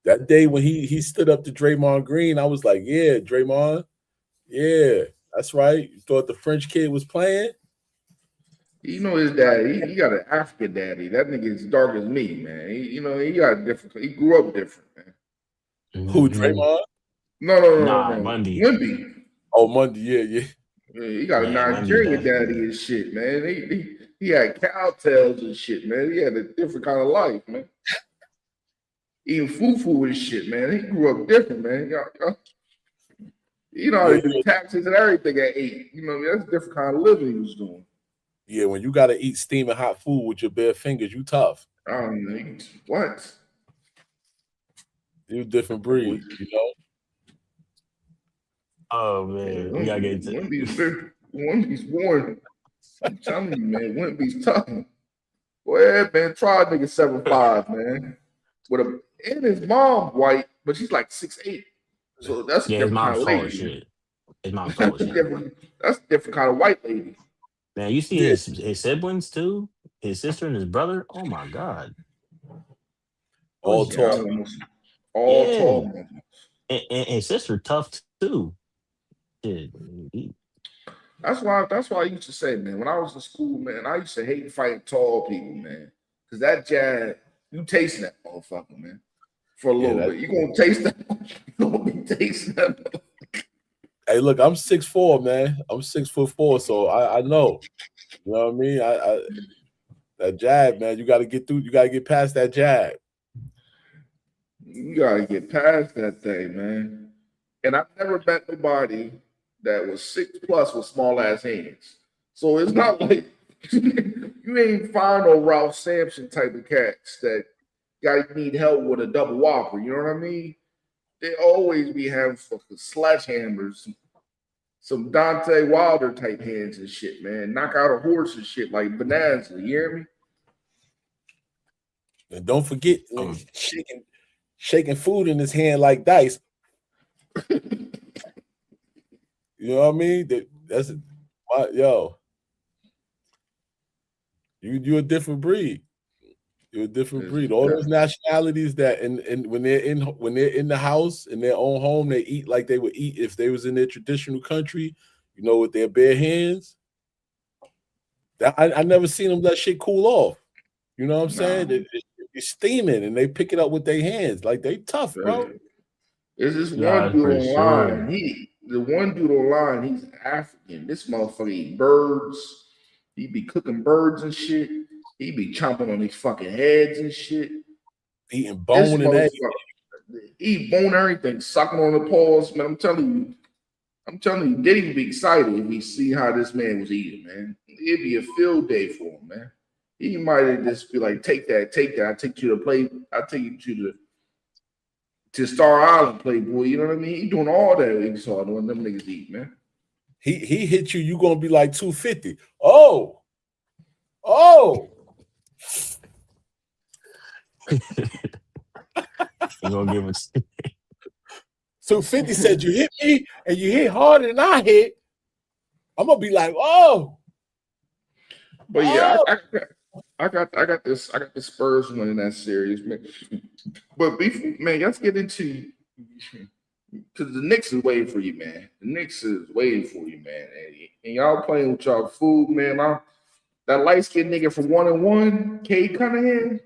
[SPEAKER 1] that day when he stood up to Draymond Green, I was like, yeah, Draymond, yeah, that's right. You thought the French kid was playing?
[SPEAKER 4] You know his daddy. He got an African daddy. That nigga is dark as me, man. He got a different. He grew up different, man.
[SPEAKER 1] Who, Draymond?
[SPEAKER 4] No.
[SPEAKER 3] Mundy.
[SPEAKER 4] Wimby.
[SPEAKER 1] Oh, Mundy, yeah.
[SPEAKER 4] He got a Nigerian daddy and shit, man. He had cowtails and shit, man. He had a different kind of life, man. Eating fufu and shit, man. He grew up different, man. You know how to do taxes and everything at 8. You know, that's a different kind of living he was doing.
[SPEAKER 1] Yeah, when you got to eat steaming hot food with your bare fingers, you tough.
[SPEAKER 4] I don't know. What?
[SPEAKER 1] You a different breed, you know?
[SPEAKER 3] Oh, man. We got to get into
[SPEAKER 4] Wimby's born. I'm telling you, man. Wimby's tough. Go ahead, man. Try a nigga 7'5", man. And his mom white, but she's like 6'8". So that's a different kind of lady.
[SPEAKER 3] Shit. His mom's tall shit.
[SPEAKER 4] That's a different kind of white lady.
[SPEAKER 3] Man, you see his siblings too? His sister and his brother? Oh my God.
[SPEAKER 1] All tall.
[SPEAKER 4] All tall.
[SPEAKER 3] And his sister tough too. Yeah.
[SPEAKER 4] That's why I used to say, man, when I was in school, man, I used to hate fighting tall people, man. Because that jab, you tasting that motherfucker, man. For a little bit. You're gonna taste that. You're gonna be tasting that.
[SPEAKER 1] Hey, look, I'm 6'4", man. I'm 6'4", so I know. You know what I mean? I that jab, man. You got to get through. You got to get past that jab.
[SPEAKER 4] You got to get past that thing, man. And I've never met nobody that was 6+ with small ass hands. So it's not like you ain't find no Ralph Sampson type of cats that need help with a double whopper. You know what I mean? They always be having fucking sledgehammers, some Dante Wilder type hands and shit, man. Knock out a horse and shit like Bonanza. You hear me?
[SPEAKER 1] And don't forget shaking food in his hand like dice. You know what I mean? Yo. You a different breed. You're a different breed. All those nationalities that and when they're in the house in their own home, they eat like they would eat if they was in their traditional country, you know, with their bare hands. That I never seen them let shit cool off. You know what I'm saying? They're steaming and they pick it up with their hands. Like they tough, bro.
[SPEAKER 4] There's this one dude online. The one dude online, he's African. This motherfucker eat birds. He be cooking birds and shit. He be chomping on these fucking heads and shit.
[SPEAKER 1] Eating bone and everything.
[SPEAKER 4] Eat bone, everything, sucking on the paws, man. I'm telling you, Diddy would be excited if he see how this man was eating, man. It'd be a field day for him, man. He might just be like, take that. I take you to Star Island, Playboy. You know what I mean? He doing all that. He saw when them niggas eat, man.
[SPEAKER 1] He hit you gonna be like 250. Oh.
[SPEAKER 3] You gonna give us
[SPEAKER 1] So 50 said you hit me and you hit harder than I hit. I'm gonna be like, oh.
[SPEAKER 4] But yeah, I got this Spurs winning that series, man. But man, let's get into because the Knicks is waiting for you, man. The Knicks is waiting for you, man. And y'all playing with y'all food, man. That light-skinned nigga from 1-1, Cade Cunningham.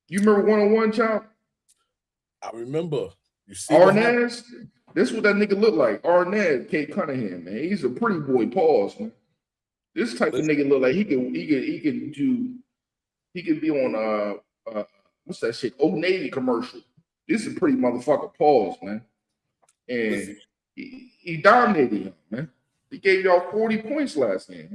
[SPEAKER 4] You remember 1-1, Chop?
[SPEAKER 1] I remember. You see
[SPEAKER 4] Arnaz? This is what that nigga look like. Arnaz, Cade Cunningham, man. He's a pretty boy, pause, man. This type of nigga look like he could be on what's that shit? Old Navy commercial. This is a pretty motherfucker, pause, man. And he dominated him, man. He gave y'all 40 points last game,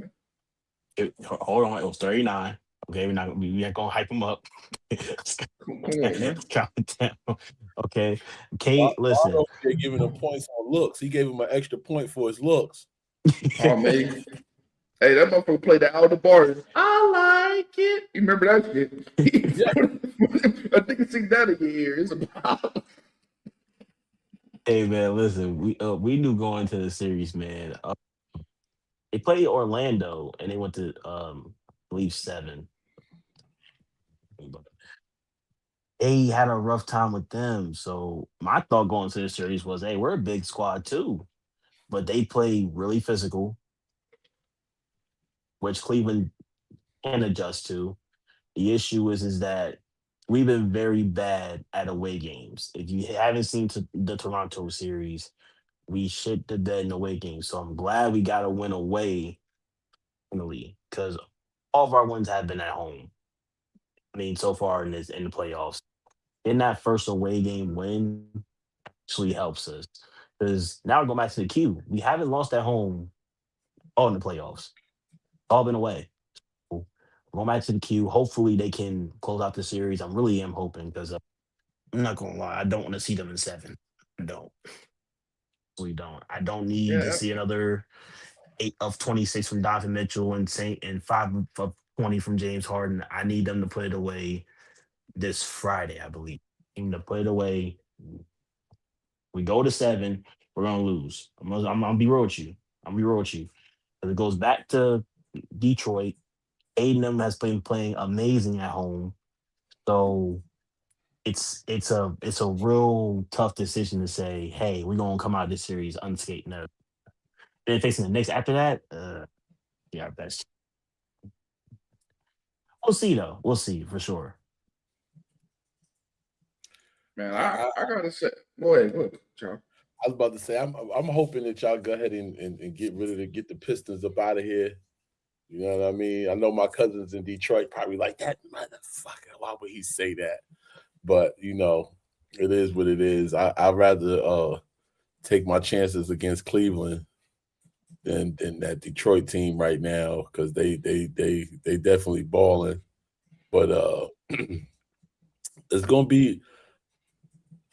[SPEAKER 4] man.
[SPEAKER 3] Hold on, it was 39. Okay, we ain't gonna hype him up.
[SPEAKER 4] Come on, man.
[SPEAKER 3] Calm down. Okay. Kate, listen.
[SPEAKER 1] They're giving him points on looks. He gave him an extra point for his looks.
[SPEAKER 4] Oh, man. Hey, that motherfucker played the out of the bar. I like it. You remember that shit? I think I seen that in your ear. It's about.
[SPEAKER 3] Hey man, listen, we knew going to the series, man. They played Orlando and they went to I believe 7. But they had a rough time with them. So my thought going to the series was, hey, we're a big squad too. But they play really physical, which Cleveland can adjust to. The issue is that we've been very bad at away games. If you haven't seen the Toronto series, we shit the bed in away games. So I'm glad we got a win away finally, because all of our wins have been at home. I mean, so far in the playoffs, in that first away game win actually helps us, because now we're going back to the queue. We haven't lost at home all in the playoffs. All been away. Going back to the queue. Hopefully they can close out the series. I really am hoping, because I'm not gonna lie, I don't want to see them in 7. I don't. We don't. I don't need to
[SPEAKER 4] Yeah,
[SPEAKER 3] see another 8 of 26 from Donovan Mitchell and 5 of 20 from James Harden. I need them to put it away this Friday, I believe. Need them to put it away. We go to 7, we're gonna lose. I'm gonna be real with you. I'm gonna be real with you. 'Cause it goes back to Detroit. Aiden has been playing amazing at home. So it's a real tough decision to say, hey, we're gonna come out of this series unscathed. No. Then facing the Knicks after that, yeah, best. We'll see though. We'll see for sure.
[SPEAKER 4] man.
[SPEAKER 1] I,
[SPEAKER 4] I gotta say, go ahead, Charles.
[SPEAKER 1] I was about to say, I'm hoping that y'all go ahead and get rid of get the Pistons up out of here. You know what I mean? I know my cousins in Detroit probably like that motherfucker. Why would he say that? But it is what it is. I'd rather take my chances against Cleveland than that Detroit team right now, because they definitely balling. But it's gonna be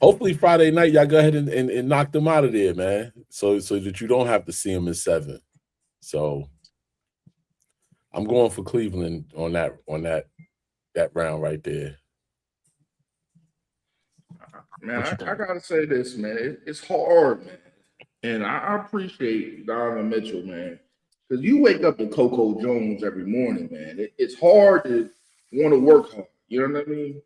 [SPEAKER 1] hopefully Friday night. Y'all go ahead and knock them out of there, man. So that you don't have to see them in 7. So I'm going for Cleveland on that round right there.
[SPEAKER 4] Man,
[SPEAKER 3] What you
[SPEAKER 4] I
[SPEAKER 3] think?
[SPEAKER 4] gotta say this, man. It's hard, man. And I appreciate Donovan Mitchell, man. Because you wake up to Coco Jones every morning, man. It's hard to want to work hard. You know what I mean?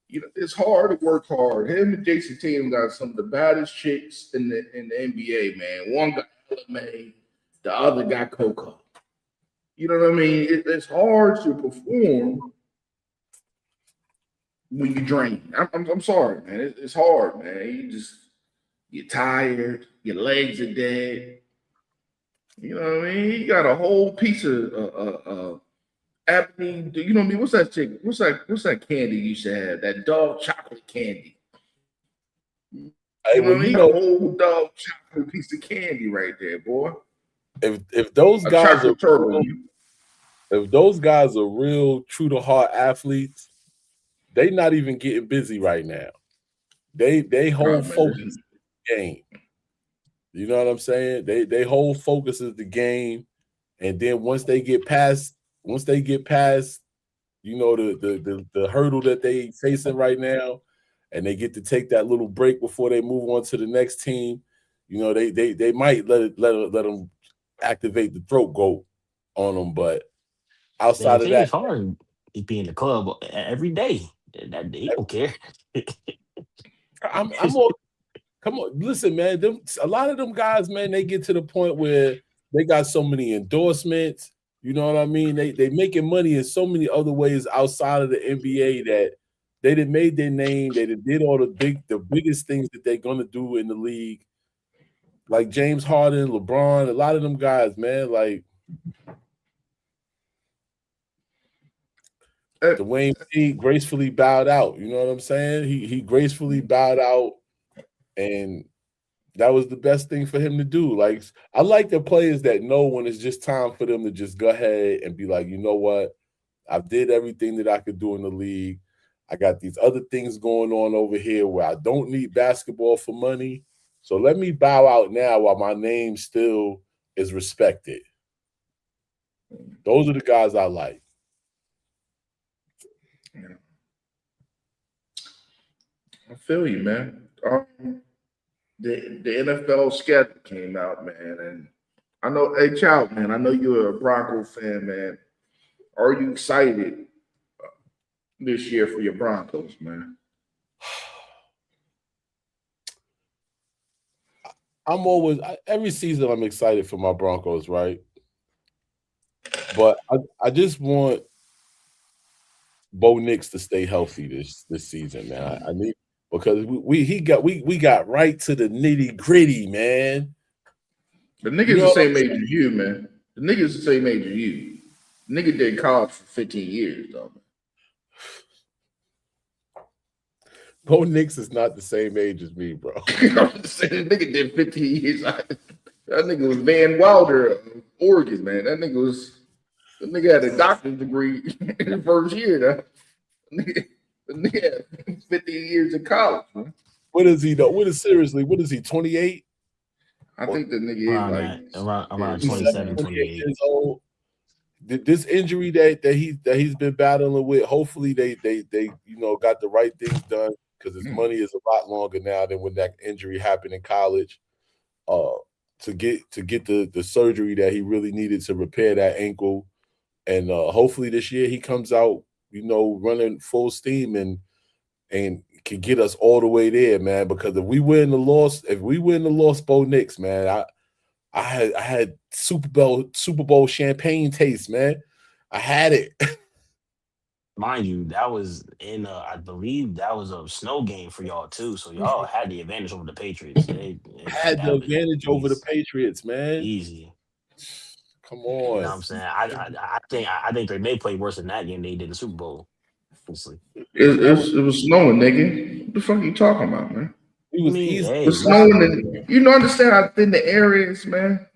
[SPEAKER 4] It's hard to work hard. Him and Jason Tatum got some of the baddest chicks in the NBA, man. One got LMA, the other got Coco. You know what I mean? It's hard to perform when you drain. I'm sorry, man. It's hard, man. You're tired. Your legs are dead. You know what I mean? He got a whole piece of ebony. You know what I mean? What's that chick? What's that candy you used to have? That dog chocolate candy.
[SPEAKER 1] Hey,
[SPEAKER 4] You know
[SPEAKER 1] well,
[SPEAKER 4] what I mean? A whole dog chocolate piece of candy right there, boy.
[SPEAKER 1] if those
[SPEAKER 4] A
[SPEAKER 1] guys are
[SPEAKER 4] chocolate turtle.
[SPEAKER 1] real, if those guys are real true to heart athletes, they not even getting busy right now. They
[SPEAKER 4] Oh,
[SPEAKER 1] whole focus
[SPEAKER 4] man.
[SPEAKER 1] is the game. You know what I'm saying? They whole focus is the game, and then once they get past the hurdle that they facing right now, and they get to take that little break before they move on to the next team. They might let them activate the throat goat on them, but
[SPEAKER 3] Man,
[SPEAKER 1] outside of that,
[SPEAKER 3] James Harden he be in the club every day. That they don't care.
[SPEAKER 1] I'm more. Come on, listen, man. A lot of them guys, man, they get to the point where they got so many endorsements. You know what I mean? They making money in so many other ways outside of the NBA that they did made their name. They did all the biggest things that they're gonna do in the league. Like James Harden, LeBron, a lot of them guys, man. Like
[SPEAKER 4] Uh,
[SPEAKER 1] Dwayne Wade gracefully bowed out. You know what I'm saying? He gracefully bowed out, and that was the best thing for him to do. Like, I like the players that know when it's just time for them to just go ahead and be like, you know what? I did everything that I could do in the league. I got these other things going on over here where I don't need basketball for money. So let me bow out now while my name still is respected. Those are the guys I like.
[SPEAKER 4] Yeah. I feel you, man. The NFL schedule came out, man, and I know, hey, Child, man, I know you're a Bronco fan, man. Are you excited this year for your Broncos, man?
[SPEAKER 1] Every season I'm excited for my Broncos, right? But I just want Bo Nix to stay healthy this season, man. I need because we got right to the nitty gritty, man.
[SPEAKER 4] The
[SPEAKER 1] You
[SPEAKER 4] nigga's
[SPEAKER 1] know
[SPEAKER 4] the
[SPEAKER 1] what I'm
[SPEAKER 4] same age as you, man. The nigga's the same age as you. The nigga did college for 15 years, though.
[SPEAKER 1] Bo Nix is not the same age as me, bro.
[SPEAKER 4] I'm just saying, the nigga did 15 years. That nigga was Van Wilder of Oregon, man. The nigga had a doctorate degree in the first year. The nigga had 15 years in college, man.
[SPEAKER 1] What is he though? What is he, 28?
[SPEAKER 4] I
[SPEAKER 1] Or
[SPEAKER 4] think the nigga is
[SPEAKER 3] Around
[SPEAKER 4] like
[SPEAKER 3] that, around
[SPEAKER 1] 27,
[SPEAKER 3] 27,
[SPEAKER 1] 28
[SPEAKER 3] 28.
[SPEAKER 1] years old? This injury that he's been battling with, hopefully they got the right things done because his money is a lot longer now than when that injury happened in college. To get the surgery that he really needed to repair that ankle, and hopefully this year he comes out, running full steam and can get us all the way there, man. Because if we win the lost Bo Nix, man, I had Super Bowl champagne taste, man. I had it.
[SPEAKER 3] Mind you, that was I believe that was a snow game for y'all too. So y'all had the advantage over the Patriots.
[SPEAKER 1] Had the
[SPEAKER 3] That was
[SPEAKER 1] advantage over the Patriots, man.
[SPEAKER 3] easy.
[SPEAKER 1] Come
[SPEAKER 3] You know
[SPEAKER 1] on.
[SPEAKER 3] what I'm saying? I think they may play worse in that game than they did in the Super Bowl. Honestly.
[SPEAKER 1] That was
[SPEAKER 4] it was snowing, nigga. What the fuck are you talking about, man?
[SPEAKER 1] He
[SPEAKER 3] I
[SPEAKER 1] was
[SPEAKER 3] mean,
[SPEAKER 1] easy.
[SPEAKER 3] hey,
[SPEAKER 4] It's
[SPEAKER 3] listen.
[SPEAKER 4] snowing, and you don't understand how thin the air is, man.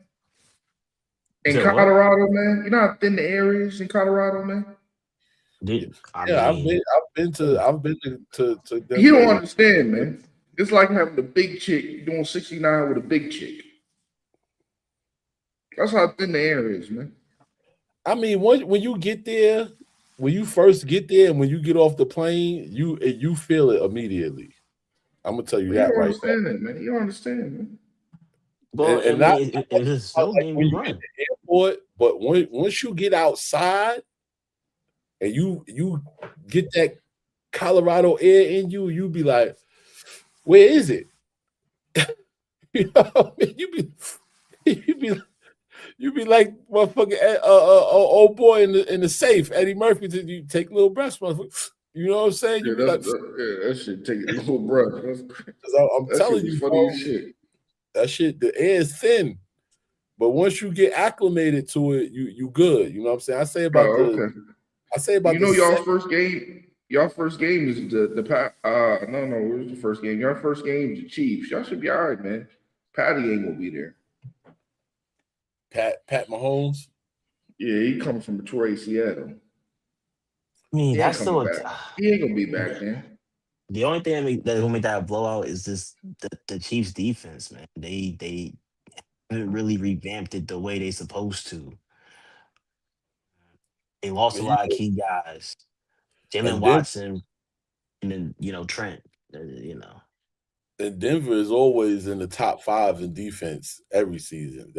[SPEAKER 3] You
[SPEAKER 4] In
[SPEAKER 3] said what?
[SPEAKER 4] Colorado, man. You know how thin the air is in Colorado, man.
[SPEAKER 3] I
[SPEAKER 1] Yeah, I've been
[SPEAKER 3] mean,
[SPEAKER 1] I've been to I've been to
[SPEAKER 4] You don't
[SPEAKER 1] Denver.
[SPEAKER 4] understand, man. It's like having a big chick doing 69 with a big chick. That's how thin the air is, man.
[SPEAKER 1] I mean, when you get there, when you first get there, and when you get off the plane, you feel it immediately. I'm gonna tell you
[SPEAKER 4] But you
[SPEAKER 1] that
[SPEAKER 4] don't
[SPEAKER 1] right now.
[SPEAKER 4] understand that, man. You don't understand, man.
[SPEAKER 3] well, I
[SPEAKER 1] And not
[SPEAKER 3] mean, if it's a snow
[SPEAKER 1] like
[SPEAKER 3] game,
[SPEAKER 1] when
[SPEAKER 3] you
[SPEAKER 1] you hit
[SPEAKER 3] run.
[SPEAKER 1] the airport, but once you get outside and you get that Colorado air in you, you be like, where is it? You know what I mean? You be you be like motherfucking old boy in the safe, Eddie Murphy. You take little breaths, motherfucker. You know what I'm saying? You
[SPEAKER 4] Yeah,
[SPEAKER 1] be like,
[SPEAKER 4] that shit take a little breath.
[SPEAKER 1] 'cause I'm
[SPEAKER 4] That shit
[SPEAKER 1] telling
[SPEAKER 4] was
[SPEAKER 1] you,
[SPEAKER 4] funny as
[SPEAKER 1] bro,
[SPEAKER 4] shit.
[SPEAKER 1] that shit, the air is thin. But once you get acclimated to it, you good. You know what I'm saying?
[SPEAKER 4] Oh, okay.
[SPEAKER 1] I say about
[SPEAKER 4] You
[SPEAKER 1] the
[SPEAKER 4] know y'all's
[SPEAKER 1] second.
[SPEAKER 4] first game. Y'all first game is no, it was the first game. Y'all first game is the Chiefs. Y'all should be all right, man. Patty ain't gonna be there.
[SPEAKER 1] Pat Mahomes.
[SPEAKER 4] Yeah, he comes from Detroit, Seattle.
[SPEAKER 3] I mean,
[SPEAKER 4] He ain't
[SPEAKER 3] that's
[SPEAKER 4] coming
[SPEAKER 3] still
[SPEAKER 4] back. He ain't gonna be back then.
[SPEAKER 3] the only thing that will make that a blowout is just the Chiefs defense, man. They haven't really revamped it the way they supposed to. They lost a
[SPEAKER 1] And, you
[SPEAKER 3] lot of
[SPEAKER 1] know,
[SPEAKER 3] key guys. Jalen
[SPEAKER 1] and then
[SPEAKER 3] Watson and then Trent. You know,
[SPEAKER 1] and Denver is always in the top five in defense every season.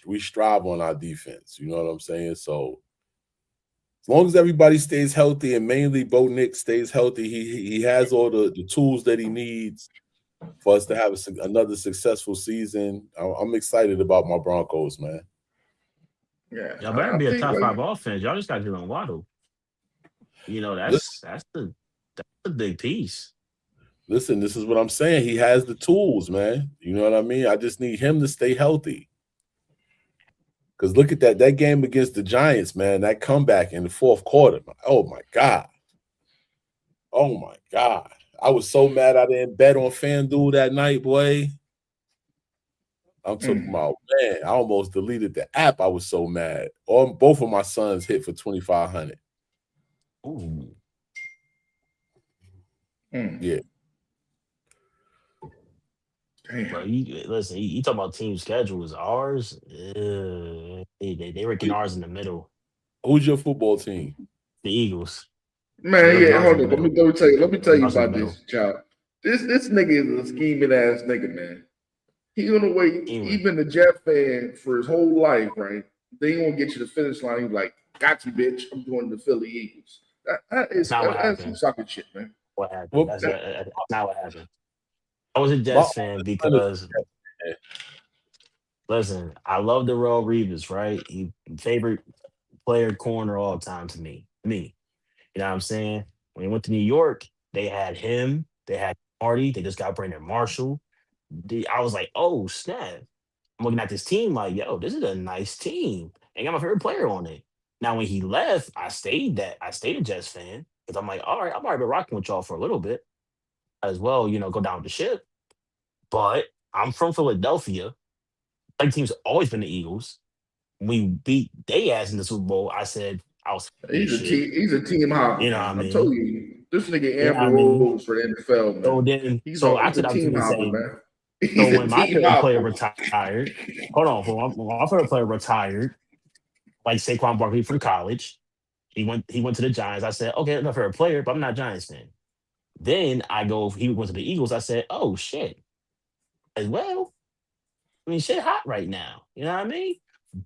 [SPEAKER 1] We strive on our defense. You know what I'm saying? So as long as everybody stays healthy and mainly Bo Nix stays healthy, he has all the tools that he needs for us to have another successful season. I'm excited about my Broncos, man.
[SPEAKER 4] Yeah,
[SPEAKER 3] y'all better
[SPEAKER 4] I
[SPEAKER 3] be a
[SPEAKER 4] think
[SPEAKER 3] top
[SPEAKER 4] like
[SPEAKER 3] five offense. Y'all just got Jalen Waddle.
[SPEAKER 1] Listen,
[SPEAKER 3] That's the big piece.
[SPEAKER 1] listen, this is what I'm saying. He has the tools, man. You know what I mean? I just need him to stay healthy. Because look at that game against the Giants, man. That comeback in the fourth quarter. Oh my God. Oh my God. I was so mad I didn't bet on FanDuel that night, boy. I'm talking
[SPEAKER 4] mm,
[SPEAKER 1] about, man. I almost deleted the app. I was so mad. Both of my sons hit for 2,500.
[SPEAKER 3] Ooh.
[SPEAKER 4] mm,
[SPEAKER 1] Yeah.
[SPEAKER 3] But
[SPEAKER 4] damn.
[SPEAKER 3] listen, you talk about team schedules. Ours, They ranking ours in the middle.
[SPEAKER 1] Who's your football team?
[SPEAKER 3] The Eagles.
[SPEAKER 4] Man,
[SPEAKER 3] They ranking
[SPEAKER 4] yeah,
[SPEAKER 3] ours in
[SPEAKER 4] hold
[SPEAKER 3] the
[SPEAKER 4] on.
[SPEAKER 3] middle.
[SPEAKER 4] Let me tell you
[SPEAKER 3] Ours in the
[SPEAKER 4] about
[SPEAKER 3] middle.
[SPEAKER 4] this child. This nigga is a scheming ass nigga, man. He gonna wait. He
[SPEAKER 3] Scheming.
[SPEAKER 4] been a Jet fan for his whole life, right? Then he gonna get you to the finish line. He's like, "Got you, bitch. I'm joining the Philly Eagles."
[SPEAKER 3] That's not what
[SPEAKER 4] That's some
[SPEAKER 3] happened.
[SPEAKER 4] sucker shit, man.
[SPEAKER 3] What happened?
[SPEAKER 1] Well,
[SPEAKER 3] That's not what happened. I was a
[SPEAKER 1] my
[SPEAKER 3] Jets fan
[SPEAKER 1] son is
[SPEAKER 3] because listen, I love the Darrell Reeves, right? He favorite player corner all time to me. Me. You know what I'm saying? When he went to New York, they had him, they had Marty, they just got Brandon Marshall. I was like, oh snap. I'm looking at this team like, yo, this is a nice team. And got my favorite player on it. Now when he left, I stayed a Jets fan. Because I'm like, all right, I've already been rocking with y'all for a little bit. As well, go down with the ship. But I'm from Philadelphia. My team's always been the Eagles. We beat they ass in the Super Bowl. I said I was happy as shit.
[SPEAKER 4] He's a team hopper,
[SPEAKER 3] You know what I
[SPEAKER 4] man. I'm
[SPEAKER 3] mean?
[SPEAKER 4] telling you, this nigga
[SPEAKER 3] You know what
[SPEAKER 4] Amber
[SPEAKER 3] I mean?
[SPEAKER 4] Rose for the NFL,
[SPEAKER 3] So
[SPEAKER 4] man.
[SPEAKER 3] then,
[SPEAKER 4] He's
[SPEAKER 3] so
[SPEAKER 4] he's
[SPEAKER 3] after
[SPEAKER 4] a
[SPEAKER 3] that, I was
[SPEAKER 4] team
[SPEAKER 3] gonna
[SPEAKER 4] hopper,
[SPEAKER 3] say,
[SPEAKER 4] man.
[SPEAKER 3] so
[SPEAKER 4] He's a
[SPEAKER 3] when my
[SPEAKER 4] team
[SPEAKER 3] favorite player
[SPEAKER 4] hopper.
[SPEAKER 3] retired, hold on, when my favorite player retired, like Saquon Barkley from college, he went to the Giants. I said, okay, that's my favorite player, but I'm not a Giants fan. Then he went to the Eagles. I said, oh shit, as well. I mean, shit hot right now. You know what I mean?